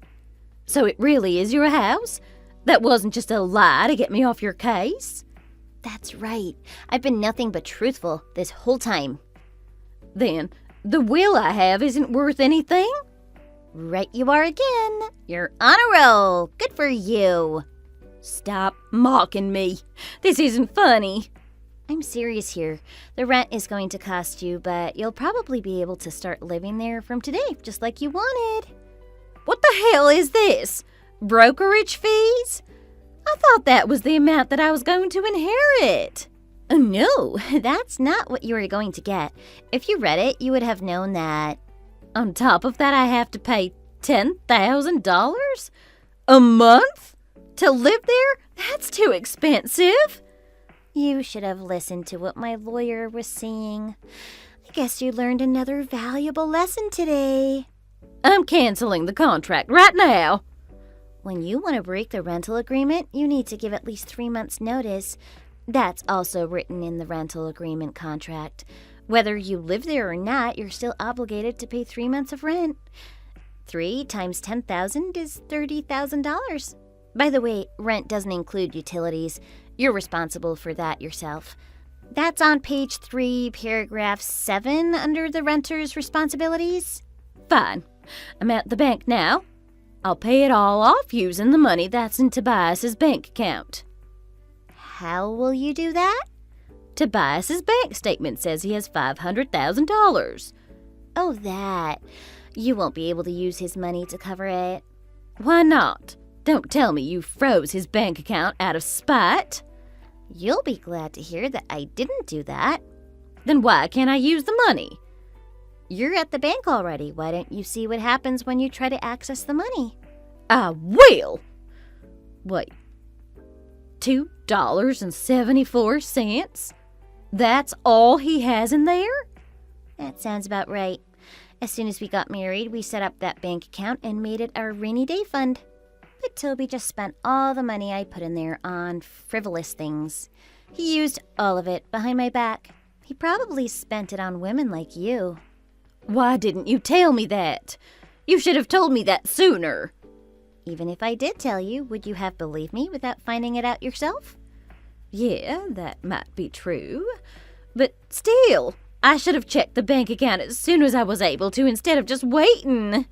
So it really is your house? That wasn't just a lie to get me off your case? That's right. I've been nothing but truthful this whole time. Then, the will I have isn't worth anything? Right you are again. You're on a roll. Good for you. Stop mocking me. This isn't funny. I'm serious here. The rent is going to cost you, but you'll probably be able to start living there from today, just like you wanted. What the hell is this? Brokerage fees? I thought that was the amount that I was going to inherit. Oh, no, that's not what you were going to get. If you read it, you would have known that. On top of that, I have to pay $10,000 a month to live there? That's too expensive. You should have listened to what my lawyer was saying. I guess you learned another valuable lesson today. I'm canceling the contract right now. When you want to break the rental agreement, you need to give at least 3 months' notice. That's also written in the rental agreement contract. Whether you live there or not, you're still obligated to pay 3 months of rent. 3 times $10,000 is $30,000. By the way, rent doesn't include utilities. You're responsible for that yourself. That's on page 3, paragraph 7, under the renter's responsibilities. Fine. I'm at the bank now. I'll pay it all off using the money that's in Tobias's bank account. How will you do that? Tobias's bank statement says he has $500,000. Oh, that. You won't be able to use his money to cover it. Why not? Don't tell me you froze his bank account out of spite. You'll be glad to hear that I didn't do that. Then why can't I use the money? You're at the bank already. Why don't you see what happens when you try to access the money? I will. Wait. $2.74? That's all he has in there? That sounds about right. As soon as we got married, we set up that bank account and made it our rainy day fund. But Toby just spent all the money I put in there on frivolous things. He used all of it behind my back. He probably spent it on women like you. Why didn't you tell me that? You should have told me that sooner. Even if I did tell you, would you have believed me without finding it out yourself? Yeah, that might be true. But still, I should have checked the bank account as soon as I was able to instead of just waiting.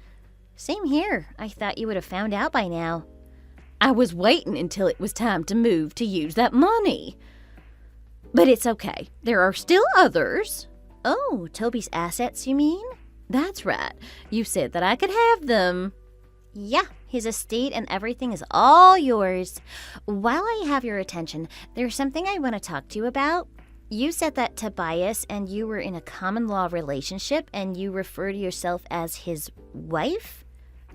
Same here. I thought you would have found out by now. I was waiting until it was time to move to use that money. But it's okay. There are still others. Oh, Toby's assets, you mean? That's right. You said that I could have them. Yeah, his estate and everything is all yours. While I have your attention, there's something I want to talk to you about. You said that Tobias and you were in a common law relationship and you refer to yourself as his wife?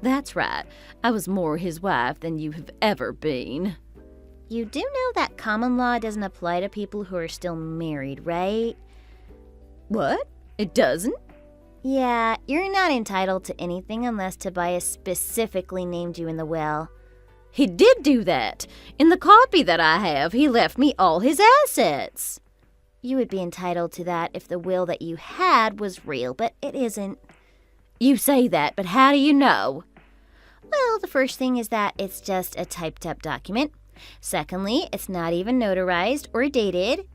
That's right. I was more his wife than you have ever been. You do know that common law doesn't apply to people who are still married, right? What? It doesn't? Yeah, you're not entitled to anything unless Tobias specifically named you in the will. He did do that. In the copy that I have, he left me all his assets. You would be entitled to that if the will that you had was real, but it isn't. You say that, but how do you know? Well, the first thing is that it's just a typed up document. Secondly, it's not even notarized or dated.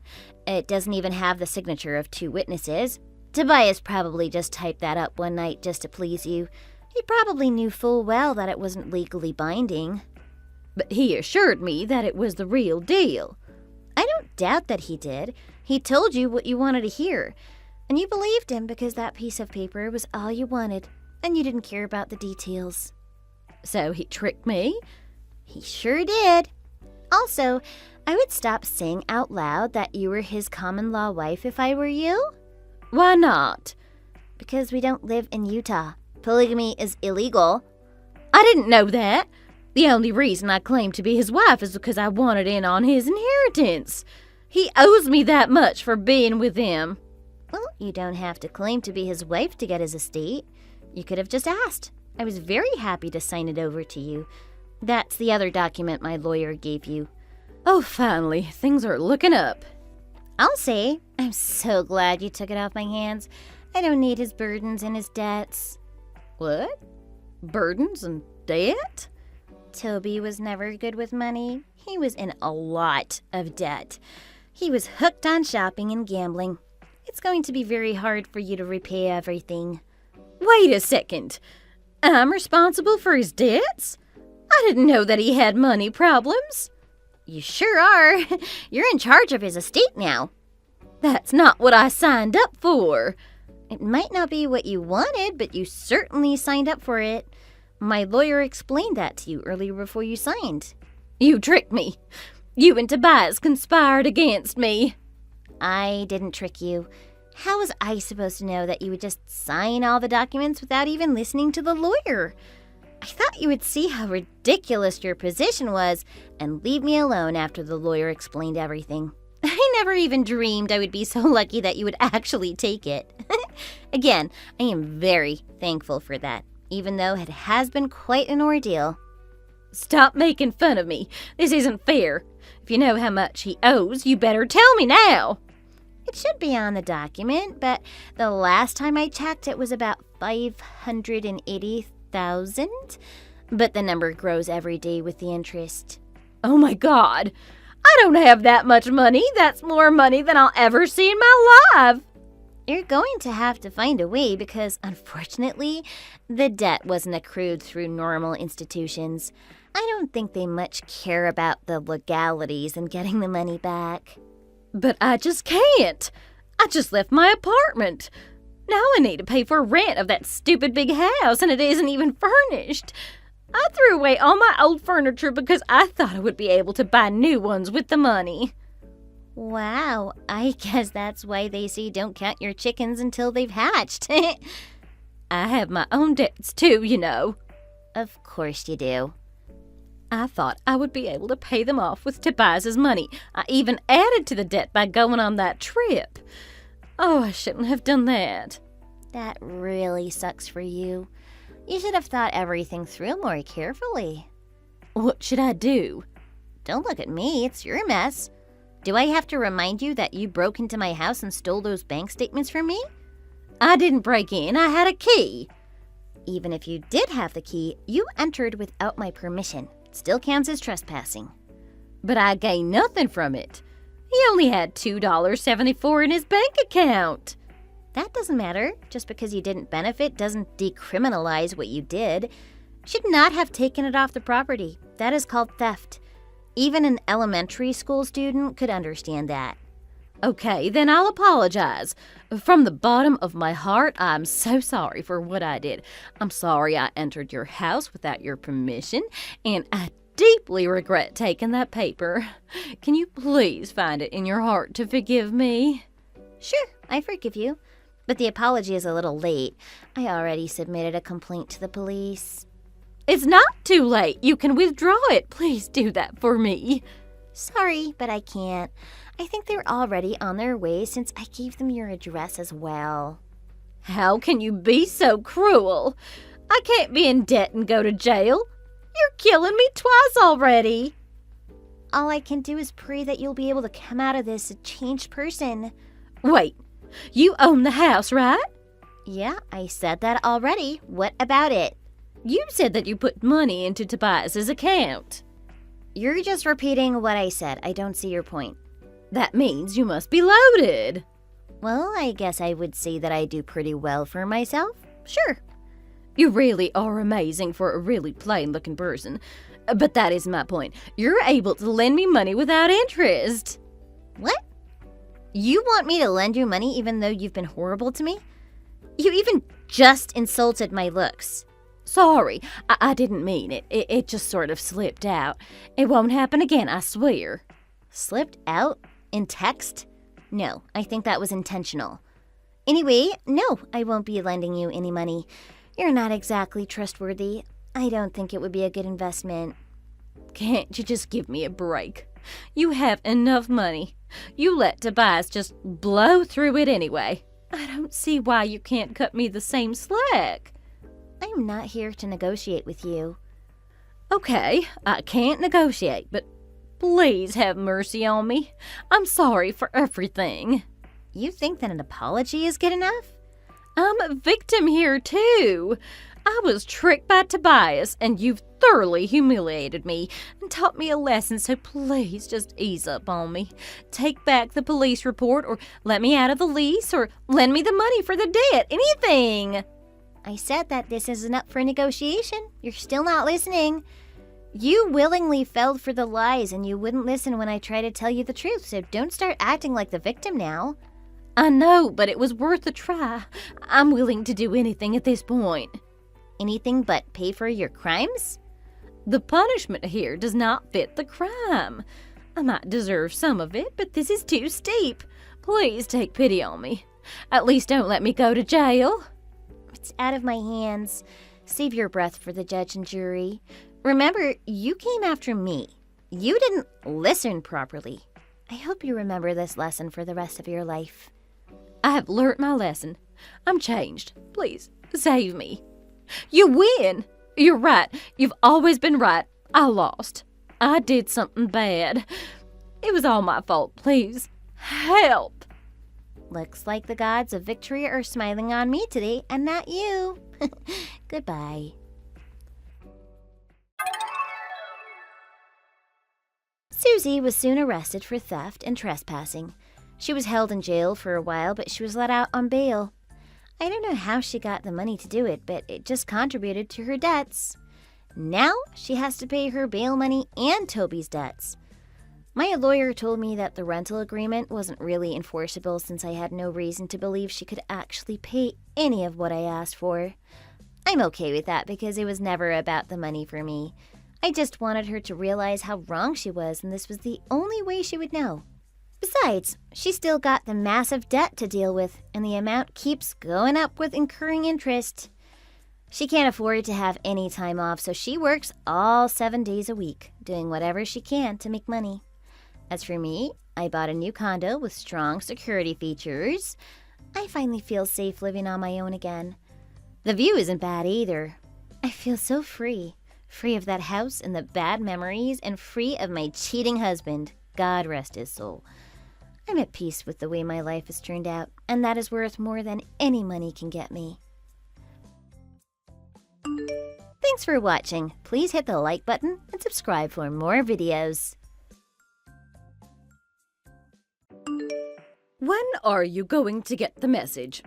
It doesn't even have the signature of 2 witnesses. Tobias probably just typed that up one night just to please you. He probably knew full well that it wasn't legally binding. But he assured me that it was the real deal. I don't doubt that he did. He told you what you wanted to hear. And you believed him because that piece of paper was all you wanted, and you didn't care about the details. So he tricked me? He sure did. Also, I would stop saying out loud that you were his common-law wife if I were you. Why not? Because we don't live in Utah. Polygamy is illegal. I didn't know that. The only reason I claimed to be his wife is because I wanted in on his inheritance. He owes me that much for being with him. Well, you don't have to claim to be his wife to get his estate. You could have just asked. I was very happy to sign it over to you. That's the other document my lawyer gave you. Oh, finally, things are looking up. I'll say, I'm so glad you took it off my hands. I don't need his burdens and his debts. What? Burdens and debt? Toby was never good with money. He was in a lot of debt. He was hooked on shopping and gambling. It's going to be very hard for you to repay everything. Wait a second. I'm responsible for his debts? I didn't know that he had money problems. You sure are. You're in charge of his estate now. That's not what I signed up for. It might not be what you wanted, but you certainly signed up for it. My lawyer explained that to you earlier before you signed. You tricked me. You and Tobias conspired against me. I didn't trick you. How was I supposed to know that you would just sign all the documents without even listening to the lawyer? I thought you would see how ridiculous your position was and leave me alone after the lawyer explained everything. I never even dreamed I would be so lucky that you would actually take it. Again, I am very thankful for that, even though it has been quite an ordeal. Stop making fun of me. This isn't fair. If you know how much he owes, you better tell me now. It should be on the document, but the last time I checked, it was about $580,000. But the number grows every day with the interest. Oh my God. I don't have that much money. That's more money than I'll ever see in my life. You're going to have to find a way because, unfortunately, the debt wasn't accrued through normal institutions. I don't think they much care about the legalities in getting the money back. But I just can't. I just left my apartment. Now I need to pay for rent of that stupid big house, and it isn't even furnished. I threw away all my old furniture because I thought I would be able to buy new ones with the money. Wow, I guess that's why they say don't count your chickens until they've hatched. I have my own debts too, you know. Of course you do. I thought I would be able to pay them off with Tobias's money. I even added to the debt by going on that trip. Oh, I shouldn't have done that. That really sucks for you. You should have thought everything through more carefully. What should I do? Don't look at me, it's your mess. Do I have to remind you that you broke into my house and stole those bank statements from me? I didn't break in, I had a key. Even if you did have the key, you entered without my permission. It still counts as trespassing. But I gained nothing from it. He only had $2.74 in his bank account. That doesn't matter. Just because you didn't benefit doesn't decriminalize what you did. You should not have taken it off the property. That is called theft. Even an elementary school student could understand that. Okay, then I'll apologize. From the bottom of my heart, I'm so sorry for what I did. I'm sorry I entered your house without your permission, and I deeply regret taking that paper. Can you please find it in your heart to forgive me? Sure, I forgive you. But the apology is a little late. I already submitted a complaint to the police. It's not too late. You can withdraw it. Please do that for me. Sorry, but I can't. I think they're already on their way since I gave them your address as well. How can you be so cruel? I can't be in debt and go to jail. You're killing me twice already. All I can do is pray that you'll be able to come out of this a changed person. Wait, you own the house, right? Yeah, I said that already. What about it? You said that you put money into Tobias's account. You're just repeating what I said. I don't see your point. That means you must be loaded. Well, I guess I would say that I do pretty well for myself. Sure. You really are amazing for a really plain-looking person. But that is my point. You're able to lend me money without interest. What? You want me to lend you money even though you've been horrible to me? You even just insulted my looks. Sorry, I didn't mean it. It just sort of slipped out. It won't happen again, I swear. Slipped out? In text? No, I think that was intentional. Anyway, no, I won't be lending you any money. You're not exactly trustworthy. I don't think it would be a good investment. Can't you just give me a break? You have enough money. You let Tobias just blow through it anyway. I don't see why you can't cut me the same slack. I'm not here to negotiate with you. Okay, I can't negotiate, but please have mercy on me. I'm sorry for everything. You think that an apology is good enough? I'm a victim here, too. I was tricked by Tobias, and you've thoroughly humiliated me and taught me a lesson, so please just ease up on me. Take back the police report, or let me out of the lease, or lend me the money for the debt. Anything. I said that this isn't up for negotiation. You're still not listening. You willingly fell for the lies, and you wouldn't listen when I tried to tell you the truth, so don't start acting like the victim now. I know, but it was worth a try. I'm willing to do anything at this point. Anything but pay for your crimes? The punishment here does not fit the crime. I might deserve some of it, but this is too steep. Please take pity on me. At least don't let me go to jail. It's out of my hands. Save your breath for the judge and jury. Remember, you came after me. You didn't listen properly. I hope you remember this lesson for the rest of your life. I have learnt my lesson. I'm changed. Please, save me. You win! You're right. You've always been right. I lost. I did something bad. It was all my fault. Please, help! Looks like the gods of victory are smiling on me today and not you. Goodbye. Suzy was soon arrested for theft and trespassing. She was held in jail for a while, but she was let out on bail. I don't know how she got the money to do it, but it just contributed to her debts. Now she has to pay her bail money and Toby's debts. My lawyer told me that the rental agreement wasn't really enforceable since I had no reason to believe she could actually pay any of what I asked for. I'm okay with that because it was never about the money for me. I just wanted her to realize how wrong she was, and this was the only way she would know. Besides, she still got the massive debt to deal with, and the amount keeps going up with incurring interest. She can't afford to have any time off, so she works all 7 days a week, doing whatever she can to make money. As for me, I bought a new condo with strong security features. I finally feel safe living on my own again. The view isn't bad either. I feel so free. Free of that house and the bad memories, and free of my cheating husband. God rest his soul. I'm at peace with the way my life has turned out, and that is worth more than any money can get me. Thanks for watching. Please hit the like button and subscribe for more videos. When are you going to get the message?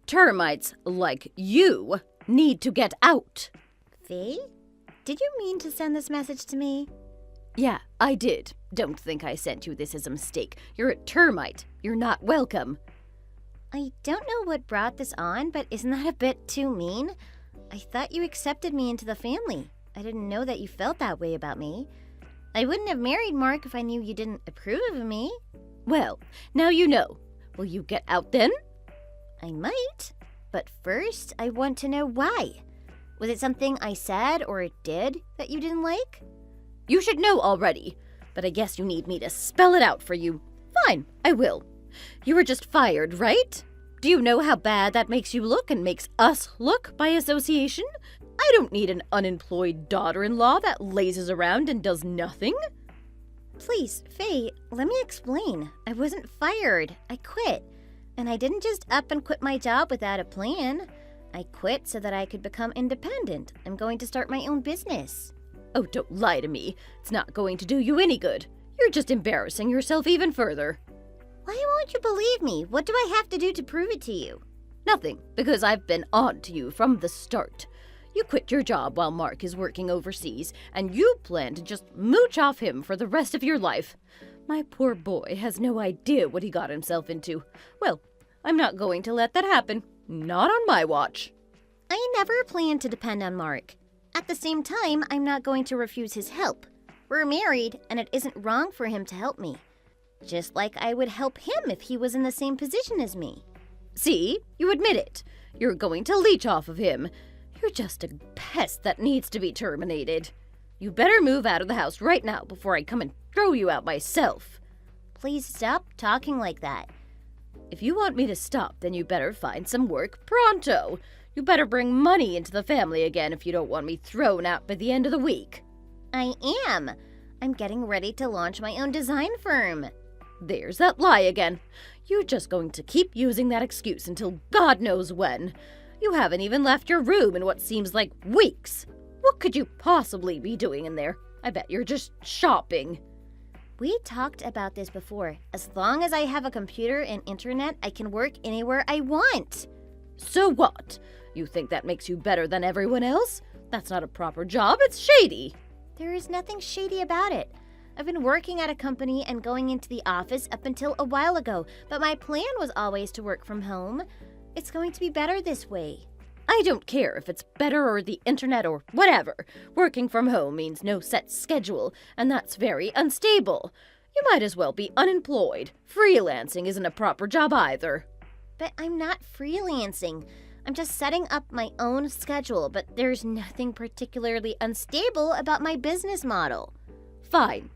Termites like you need to get out. Faye? Did you mean to send this message to me? Yeah, I did. Don't think I sent you this as a mistake. You're a termite. You're not welcome. I don't know what brought this on, but isn't that a bit too mean? I thought you accepted me into the family. I didn't know that you felt that way about me. I wouldn't have married Mark if I knew you didn't approve of me. Well, now you know. Will you get out then? I might, but first I want to know why. Was it something I said or did that you didn't like? You should know already, but I guess you need me to spell it out for you. Fine, I will. You were just fired, right? Do you know how bad that makes you look and makes us look by association? I don't need an unemployed daughter-in-law that lazes around and does nothing. Please, Faye, let me explain. I wasn't fired. I quit. And I didn't just up and quit my job without a plan. I quit so that I could become independent. I'm going to start my own business. Oh, don't lie to me. It's not going to do you any good. You're just embarrassing yourself even further. Why won't you believe me? What do I have to do to prove it to you? Nothing, because I've been on to you from the start. You quit your job while Mark is working overseas, and you plan to just mooch off him for the rest of your life. My poor boy has no idea what he got himself into. Well, I'm not going to let that happen. Not on my watch. I never planned to depend on Mark. At the same time, I'm not going to refuse his help. We're married, and it isn't wrong for him to help me. Just like I would help him if he was in the same position as me. See? You admit it. You're going to leech off of him. You're just a pest that needs to be terminated. You better move out of the house right now before I come and throw you out myself. Please stop talking like that. If you want me to stop, then you better find some work pronto. You better bring money into the family again if you don't want me thrown out by the end of the week. I am. I'm getting ready to launch my own design firm. There's that lie again. You're just going to keep using that excuse until God knows when. You haven't even left your room in what seems like weeks. What could you possibly be doing in there? I bet you're just shopping. We talked about this before. As long as I have a computer and internet, I can work anywhere I want. So what? You think that makes you better than everyone else? That's not a proper job, it's shady. There is nothing shady about it. I've been working at a company and going into the office up until a while ago, but my plan was always to work from home. It's going to be better this way. I don't care if it's better or the internet or whatever. Working from home means no set schedule, and that's very unstable. You might as well be unemployed. Freelancing isn't a proper job either. But I'm not freelancing. I'm just setting up my own schedule, but there's nothing particularly unstable about my business model. Fine.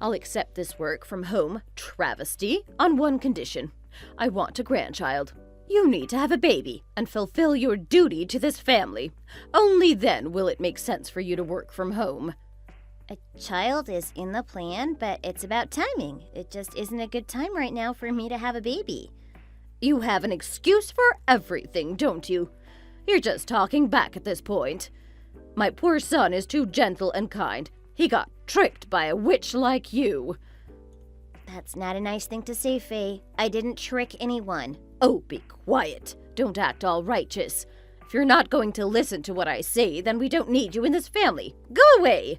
I'll accept this work from home travesty on one condition. I want a grandchild. You need to have a baby and fulfill your duty to this family. Only then will it make sense for you to work from home. A child is in the plan, but it's about timing. It just isn't a good time right now for me to have a baby. You have an excuse for everything, don't you? You're just talking back at this point. My poor son is too gentle and kind. He got tricked by a witch like you. That's not a nice thing to say, Faye. I didn't trick anyone. Oh, be quiet. Don't act all righteous. If you're not going to listen to what I say, then we don't need you in this family. Go away!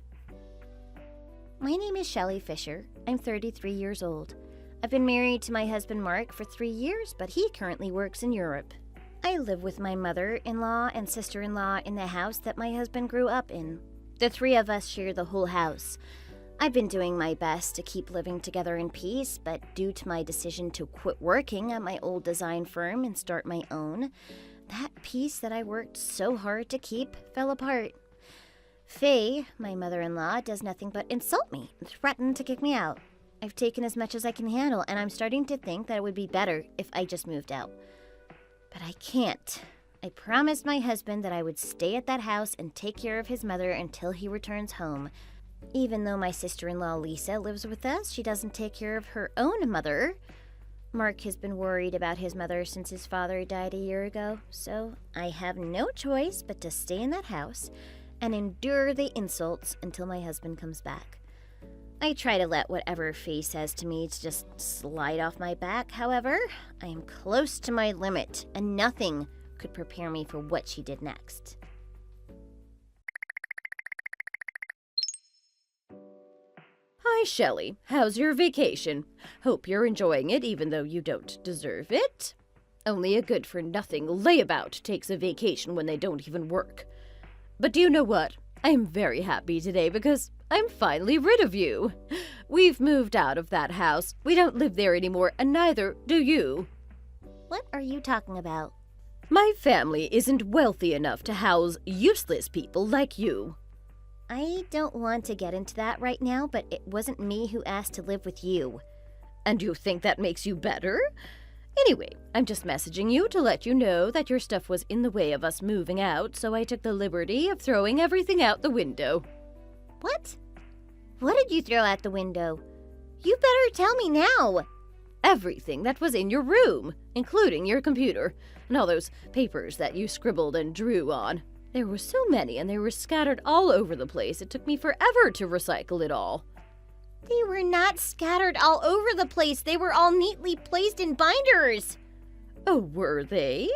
My name is Shelly Fisher. I'm 33 years old. I've been married to my husband Mark for 3 years, but he currently works in Europe. I live with my mother-in-law and sister-in-law in the house that my husband grew up in. The three of us share the whole house. I've been doing my best to keep living together in peace, but due to my decision to quit working at my old design firm and start my own, that peace that I worked so hard to keep fell apart. Faye, my mother-in-law, does nothing but insult me and threaten to kick me out. I've taken as much as I can handle, and I'm starting to think that it would be better if I just moved out. But I can't. I promised my husband that I would stay at that house and take care of his mother until he returns home. Even though my sister-in-law Lisa lives with us, she doesn't take care of her own mother. Mark has been worried about his mother since his father died a year ago, so I have no choice but to stay in that house and endure the insults until my husband comes back. I try to let whatever Faye says to me to just slide off my back. However, I am close to my limit, and nothing could prepare me for what she did next. Hi, Shelly. How's your vacation? Hope you're enjoying it even though you don't deserve it. Only a good-for-nothing layabout takes a vacation when they don't even work. But do you know what? I am very happy today because I'm finally rid of you. We've moved out of that house. We don't live there anymore, and neither do you. What are you talking about? My family isn't wealthy enough to house useless people like you. I don't want to get into that right now, but it wasn't me who asked to live with you. And you think that makes you better? Anyway, I'm just messaging you to let you know that your stuff was in the way of us moving out, so I took the liberty of throwing everything out the window. What? What did you throw out the window? You better tell me now. everything that was in your room, including your computer, and all those papers that you scribbled and drew on. There were so many, and they were scattered all over the place. It took me forever to recycle it all. They were not scattered all over the place. They were all neatly placed in binders. Oh, were they?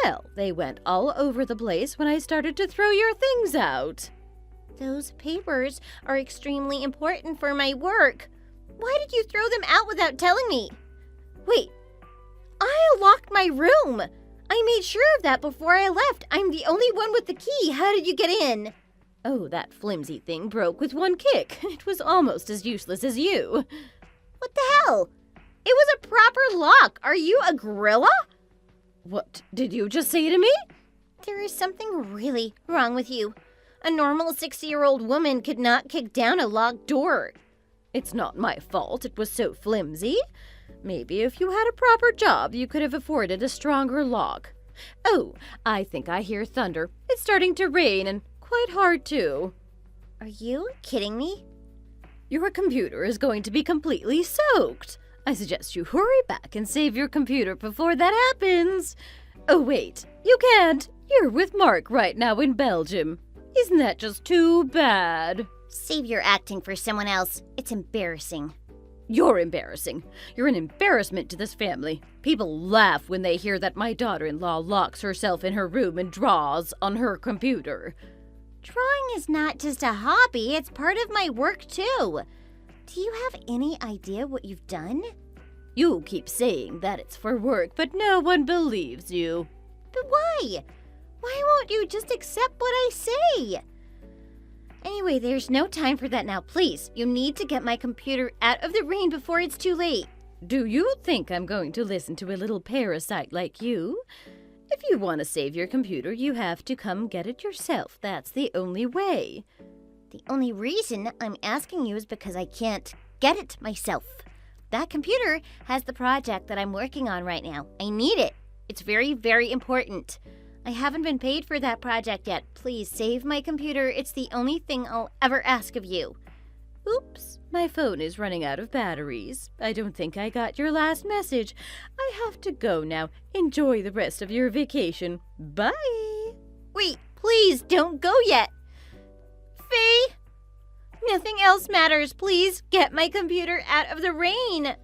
Well, they went all over the place when I started to throw your things out. Those papers are extremely important for my work. Why did you throw them out without telling me? Wait, I locked my room. I made sure of that before I left. I'm the only one with the key. How did you get in? Oh, that flimsy thing broke with one kick. It was almost as useless as you. What the hell? It was a proper lock. Are you a gorilla? What did you just say to me? There is something really wrong with you. A normal 60-year-old woman could not kick down a locked door. It's not my fault it was so flimsy. Maybe if you had a proper job, you could have afforded a stronger lock. Oh, I think I hear thunder. It's starting to rain, and quite hard, too. Are you kidding me? Your computer is going to be completely soaked. I suggest you hurry back and save your computer before that happens. Oh, wait, you can't. You're with Mark right now in Belgium. Isn't that just too bad? Save your acting for someone else. It's embarrassing. You're embarrassing. You're an embarrassment to this family. People laugh when they hear that my daughter-in-law locks herself in her room and draws on her computer. Drawing is not just a hobby, it's part of my work too. Do you have any idea what you've done? You keep saying that it's for work, but no one believes you. But why? Why won't you just accept what I say? Anyway, there's no time for that now. Please, you need to get my computer out of the rain before it's too late. Do you think I'm going to listen to a little parasite like you? If you want to save your computer, you have to come get it yourself. That's the only way. The only reason I'm asking you is because I can't get it myself. That computer has the project that I'm working on right now. I need it. It's very, very important. I haven't been paid for that project yet. Please save my computer. It's the only thing I'll ever ask of you. Oops, my phone is running out of batteries. I don't think I got your last message. I have to go now. Enjoy the rest of your vacation. Bye. Wait, please don't go yet. Faye, nothing else matters. Please get my computer out of the rain.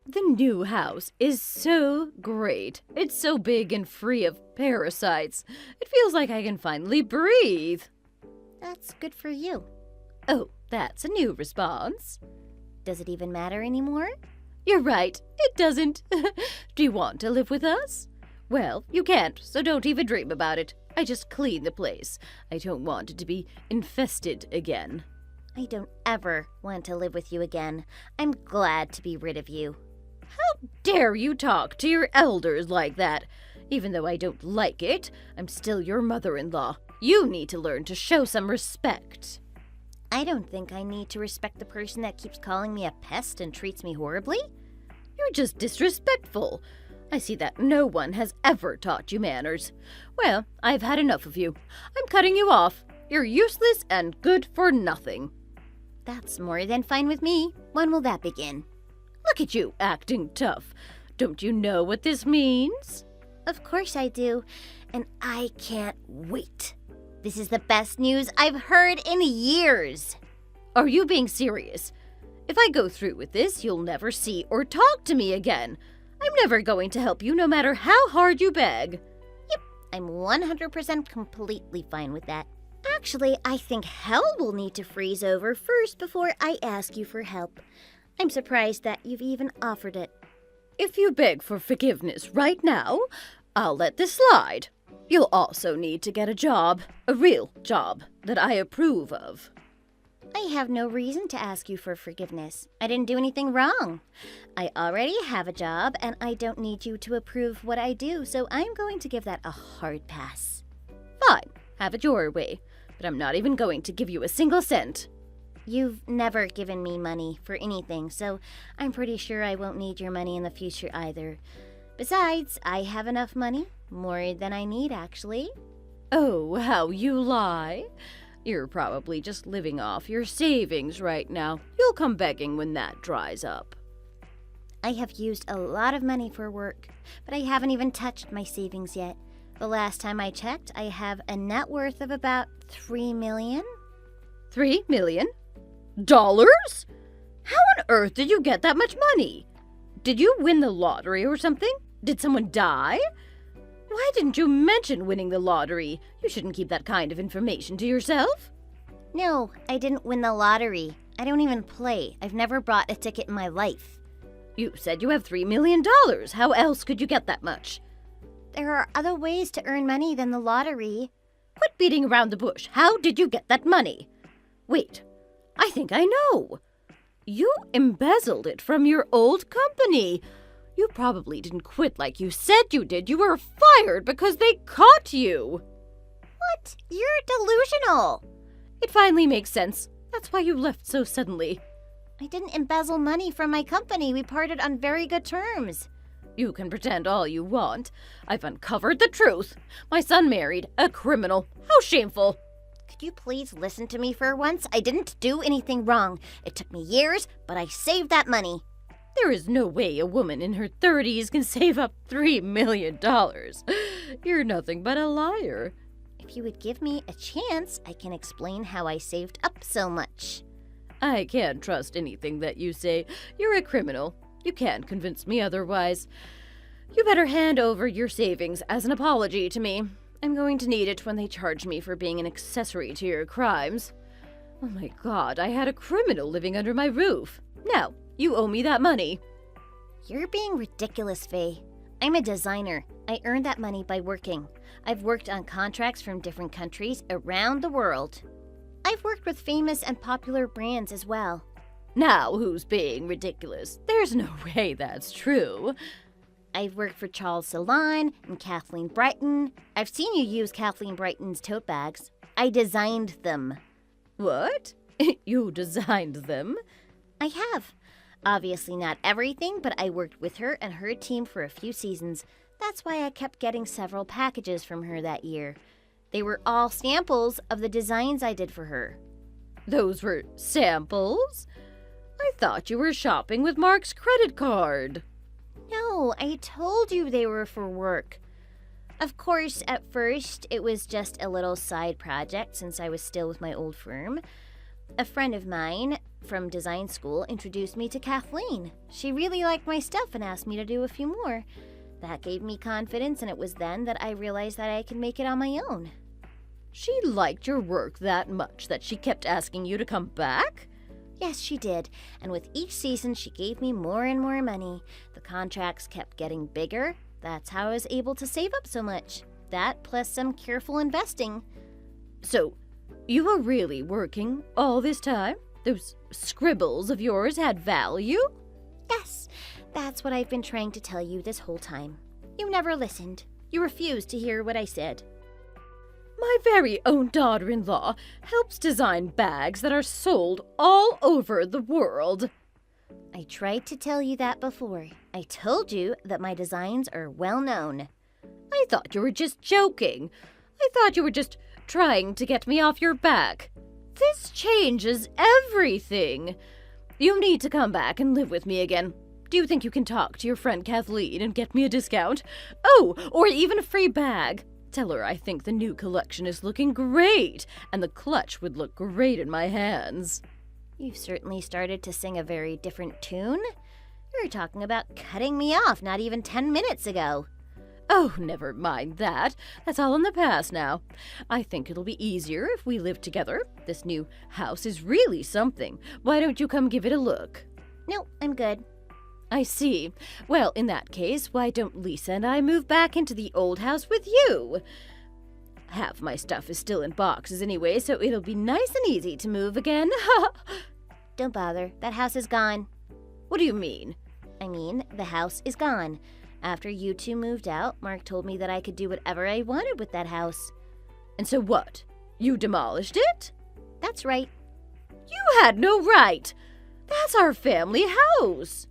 The new house is so great. It's so big and free of parasites. It feels like I can finally breathe. That's good for you. Oh, that's a new response. Does it even matter anymore? You're right, it doesn't. Do you want to live with us? Well, you can't, so don't even dream about it. I just clean the place. I don't want it to be infested again. I don't ever want to live with you again. I'm glad to be rid of you. How dare you talk to your elders like that? Even though I don't like it, I'm still your mother-in-law. You need to learn to show some respect. I don't think I need to respect the person that keeps calling me a pest and treats me horribly. You're just disrespectful. I see that no one has ever taught you manners. Well, I've had enough of you. I'm cutting you off. You're useless and good for nothing. That's more than fine with me. When will that begin? Look at you, acting tough. Don't you know what this means? Of course I do, and I can't wait. This is the best news I've heard in years. Are you being serious? If I go through with this, you'll never see or talk to me again. I'm never going to help you no matter how hard you beg. Yep, I'm 100% completely fine with that. Actually, I think hell will need to freeze over first before I ask you for help. I'm surprised that you've even offered it. If you beg for forgiveness right now, I'll let this slide. You'll also need to get a job, a real job that I approve of. I have no reason to ask you for forgiveness. I didn't do anything wrong. I already have a job, and I don't need you to approve what I do, so I'm going to give that a hard pass. Fine, have it your way, but I'm not even going to give you a single cent. You've never given me money for anything, so I'm pretty sure I won't need your money in the future either. Besides, I have enough money, more than I need actually. Oh, how you lie. You're probably just living off your savings right now. You'll come begging when that dries up. I have used a lot of money for work, but I haven't even touched my savings yet. The last time I checked, I have a net worth of about $3 million. $3 million? Dollars? How on earth did you get that much money? Did you win the lottery or something? Did someone die? Why didn't you mention winning the lottery? You shouldn't keep that kind of information to yourself. No, I didn't win the lottery. I don't even play. I've never bought a ticket in my life. You said you have $3 million. How else could you get that much? There are other ways to earn money than the lottery. Quit beating around the bush. How did you get that money? Wait, I think I know. You embezzled it from your old company. You probably didn't quit like you said you did. You were fired because they caught you. What? You're delusional. It finally makes sense. That's why you left so suddenly. I didn't embezzle money from my company. We parted on very good terms. You can pretend all you want. I've uncovered the truth. My son married a criminal. How shameful. Could you please listen to me for once? I didn't do anything wrong. It took me years, but I saved that money. There is no way a woman in her 30s can save up $3 million. You're nothing but a liar. If you would give me a chance, I can explain how I saved up so much. I can't trust anything that you say. You're a criminal. You can't convince me otherwise. You better hand over your savings as an apology to me. I'm going to need it when they charge me for being an accessory to your crimes. Oh my God, I had a criminal living under my roof. Now, you owe me that money. You're being ridiculous, Faye. I'm a designer. I earned that money by working. I've worked on contracts from different countries around the world. I've worked with famous and popular brands as well. Now who's being ridiculous? There's no way that's true. I've worked for Charles Salon and Kathleen Brighton. I've seen you use Kathleen Brighton's tote bags. I designed them. What? You designed them? I have. Obviously not everything, but I worked with her and her team for a few seasons. That's why I kept getting several packages from her that year. They were all samples of the designs I did for her. Those were samples? I thought you were shopping with Mark's credit card. No, I told you they were for work. Of course, at first, it was just a little side project since I was still with my old firm. A friend of mine from design school introduced me to Kathleen. She really liked my stuff and asked me to do a few more. That gave me confidence, and it was then that I realized that I could make it on my own. She liked your work that much that she kept asking you to come back? Yes, she did, and with each season she gave me more and more money. The contracts kept getting bigger. That's how I was able to save up so much. That plus some careful investing. So, you were really working all this time? Those scribbles of yours had value? Yes, that's what I've been trying to tell you this whole time. You never listened. You refused to hear what I said. My very own daughter-in-law helps design bags that are sold all over the world. I tried to tell you that before. I told you that my designs are well known. I thought you were just joking. I thought you were just trying to get me off your back. This changes everything. You need to come back and live with me again. Do you think you can talk to your friend Kathleen and get me a discount? Oh, or even a free bag. Tell her I think the new collection is looking great, and the clutch would look great in my hands. You've certainly started to sing a very different tune. You were talking about cutting me off not even 10 minutes ago. Oh, never mind that. That's all in the past now. I think it'll be easier if we live together. This new house is really something. Why don't you come give it a look? No, I'm good. I see. Well, in that case, why don't Lisa and I move back into the old house with you? Half my stuff is still in boxes anyway, so it'll be nice and easy to move again. Don't bother. That house is gone. What do you mean? I mean, the house is gone. After you two moved out, Mark told me that I could do whatever I wanted with that house. And so what? You demolished it? That's right. You had no right. That's our family house.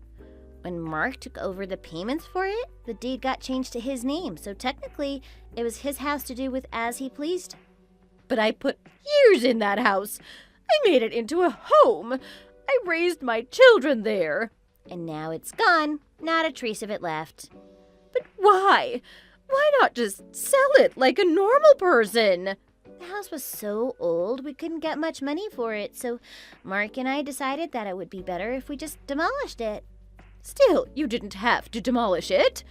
When Mark took over the payments for it, the deed got changed to his name, so technically, it was his house to do with as he pleased. but I put years in that house. I made it into a home. I raised my children there. And now it's gone. Not a trace of it left. But why? Why not just sell it like a normal person? The house was so old we couldn't get much money for it, so Mark and I decided that it would be better if we just demolished it. Still, you didn't have to demolish it.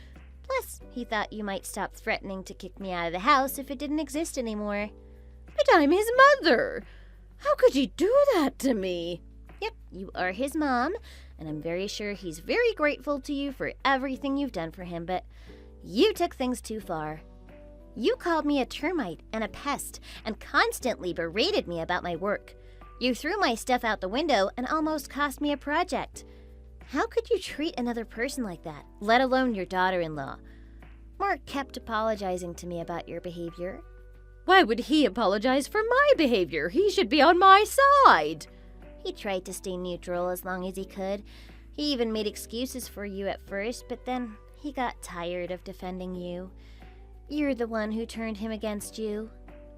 Plus, he thought you might stop threatening to kick me out of the house if it didn't exist anymore. But I'm his mother. How could you do that to me? Yep, you are his mom, and I'm very sure he's very grateful to you for everything you've done for him, but you took things too far. You called me a termite and a pest and constantly berated me about my work. You threw my stuff out the window and almost cost me a project. How could you treat another person like that, let alone your daughter-in-law? Mark kept apologizing to me about your behavior. Why would he apologize for my behavior? He should be on my side. He tried to stay neutral as long as he could. He even made excuses for you at first, but then he got tired of defending you. You're the one who turned him against you.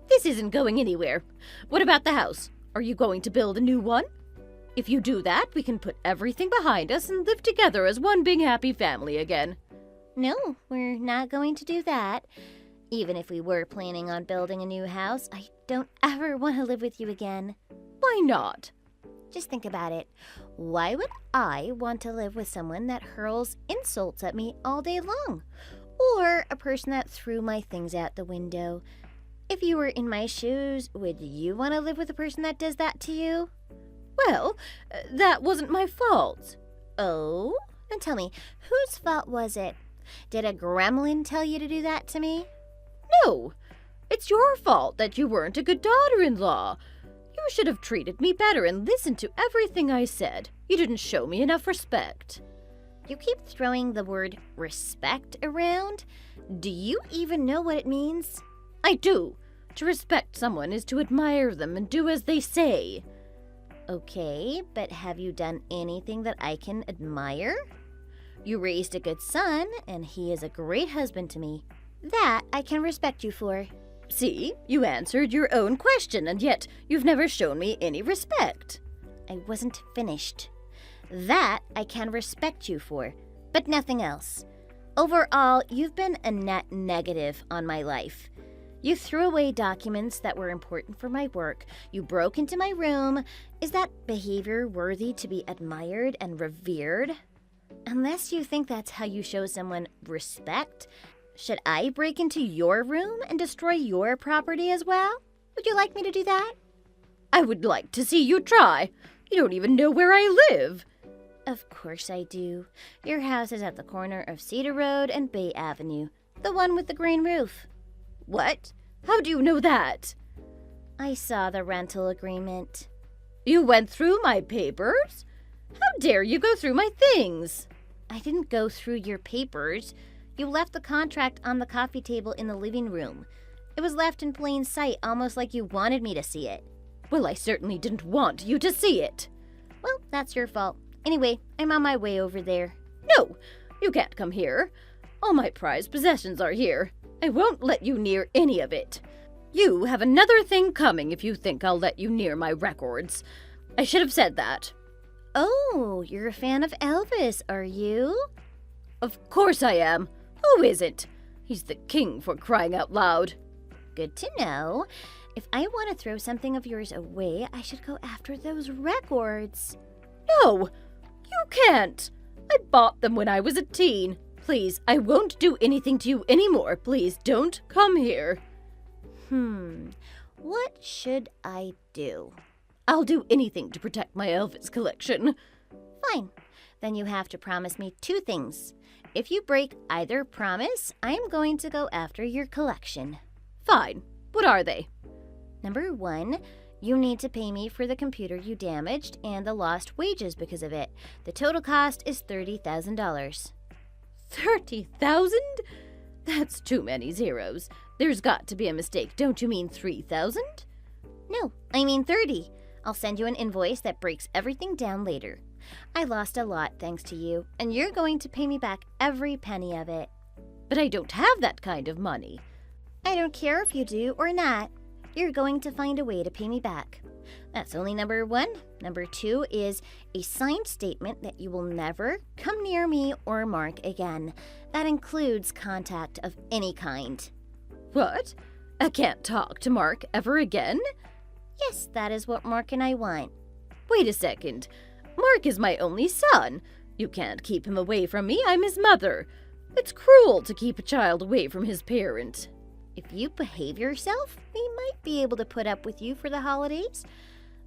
This isn't going anywhere. What about the house? Are you going to build a new one? If you do that, we can put everything behind us and live together as one big happy family again. No, we're not going to do that. Even if we were planning on building a new house, I don't ever want to live with you again. Why not? Just think about it. Why would I want to live with someone that hurls insults at me all day long? Or a person that threw my things out the window? If you were in my shoes, would you want to live with a person that does that to you? Well, that wasn't my fault. Oh? Then tell me, whose fault was it? Did a gremlin tell you to do that to me? No, it's your fault that you weren't a good daughter-in-law. You should have treated me better and listened to everything I said. You didn't show me enough respect. You keep throwing the word respect around. Do you even know what it means? I do. To respect someone is to admire them and do as they say. Okay, but have you done anything that I can admire? You raised a good son, and he is a great husband to me. That I can respect you for. See, you answered your own question, and yet you've never shown me any respect. I wasn't finished. That I can respect you for, but nothing else. Overall, you've been a net negative on my life. You threw away documents that were important for my work. You broke into my room. Is that behavior worthy to be admired and revered? Unless you think that's how you show someone respect, should I break into your room and destroy your property as well? Would you like me to do that? I would like to see you try. You don't even know where I live. Of course I do. Your house is at the corner of Cedar Road and Bay Avenue, the one with the green roof. What? How do you know that? I saw the rental agreement. You went through my papers? How dare you go through my things? I didn't go through your papers. You left the contract on the coffee table in the living room. It was left in plain sight, almost like you wanted me to see it. Well, I certainly didn't want you to see it. Well, that's your fault. Anyway, I'm on my way over there. No, you can't come here. All my prized possessions are here. I won't let you near any of it. You have another thing coming if you think I'll let you near my records. I should have said that. Oh, you're a fan of Elvis, are you? Of course I am. Who isn't? He's the king, for crying out loud. Good to know. If I want to throw something of yours away, I should go after those records. No, you can't. I bought them when I was a teen. Please, I won't do anything to you anymore. Please don't come here. What should I do? I'll do anything to protect my Elvis collection. Fine. Then you have to promise me two things. If you break either promise, I'm going to go after your collection. Fine. What are they? Number 1, you need to pay me for the computer you damaged and the lost wages because of it. The total cost is $30,000. 30,000? That's too many zeros. There's got to be a mistake. Don't you mean 3,000? No, I mean 30. I'll send you an invoice that breaks everything down later. I lost a lot thanks to you, and you're going to pay me back every penny of it. But I don't have that kind of money. I don't care if you do or not. you're going to find a way to pay me back. That's only number 1. Number 2 is a signed statement that you will never come near me or Mark again. That includes contact of any kind. What? I can't talk to Mark ever again? Yes, that is what Mark and I want. Wait a second. Mark is my only son. You can't keep him away from me. I'm his mother. It's cruel to keep a child away from his parent. If you behave yourself, we might be able to put up with you for the holidays,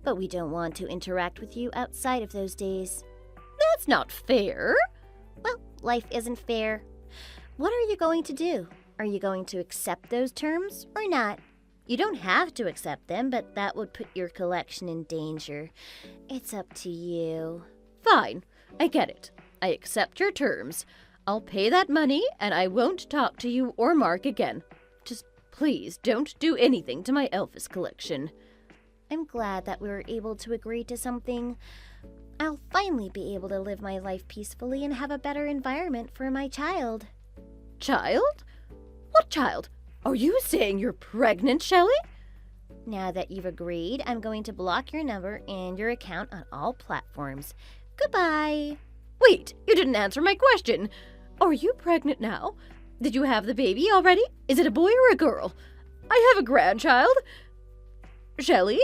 but we don't want to interact with you outside of those days. That's not fair. Well, life isn't fair. What are you going to do? Are you going to accept those terms or not? You don't have to accept them, but that would put your collection in danger. It's up to you. Fine, I get it. I accept your terms. I'll pay that money, and I won't talk to you or Mark again. Just please don't do anything to my Elvis collection. I'm glad that we were able to agree to something. I'll finally be able to live my life peacefully and have a better environment for my child. Child? What child? Are you saying you're pregnant, Shelly? Now that you've agreed, I'm going to block your number and your account on all platforms. Goodbye. Wait, you didn't answer my question. Are you pregnant now? Did you have the baby already? Is it a boy or a girl? I have a grandchild. Shelly?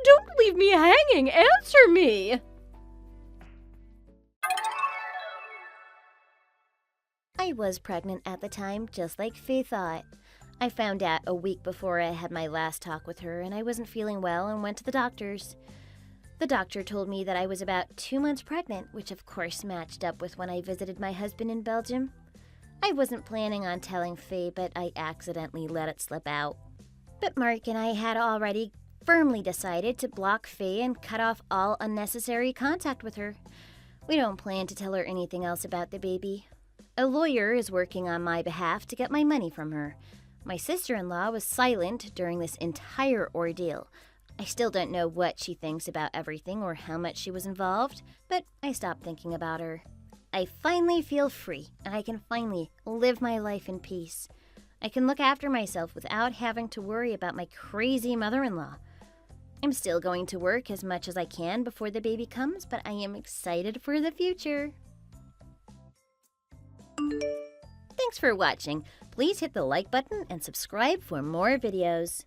Don't leave me hanging. Answer me. I was pregnant at the time, just like Faye thought. I found out a week before I had my last talk with her, and I wasn't feeling well and went to the doctor's. The doctor told me that I was about 2 months pregnant, which of course matched up with when I visited my husband in Belgium. I wasn't planning on telling Faye, but I accidentally let it slip out. But Mark and I had already firmly decided to block Faye and cut off all unnecessary contact with her. We don't plan to tell her anything else about the baby. A lawyer is working on my behalf to get my money from her. My sister-in-law was silent during this entire ordeal. I still don't know what she thinks about everything or how much she was involved, but I stopped thinking about her. I finally feel free, and I can finally live my life in peace. I can look after myself without having to worry about my crazy mother-in-law. I'm still going to work as much as I can before the baby comes, but I am excited for the future. Thanks for watching. Please hit the like button and subscribe for more videos.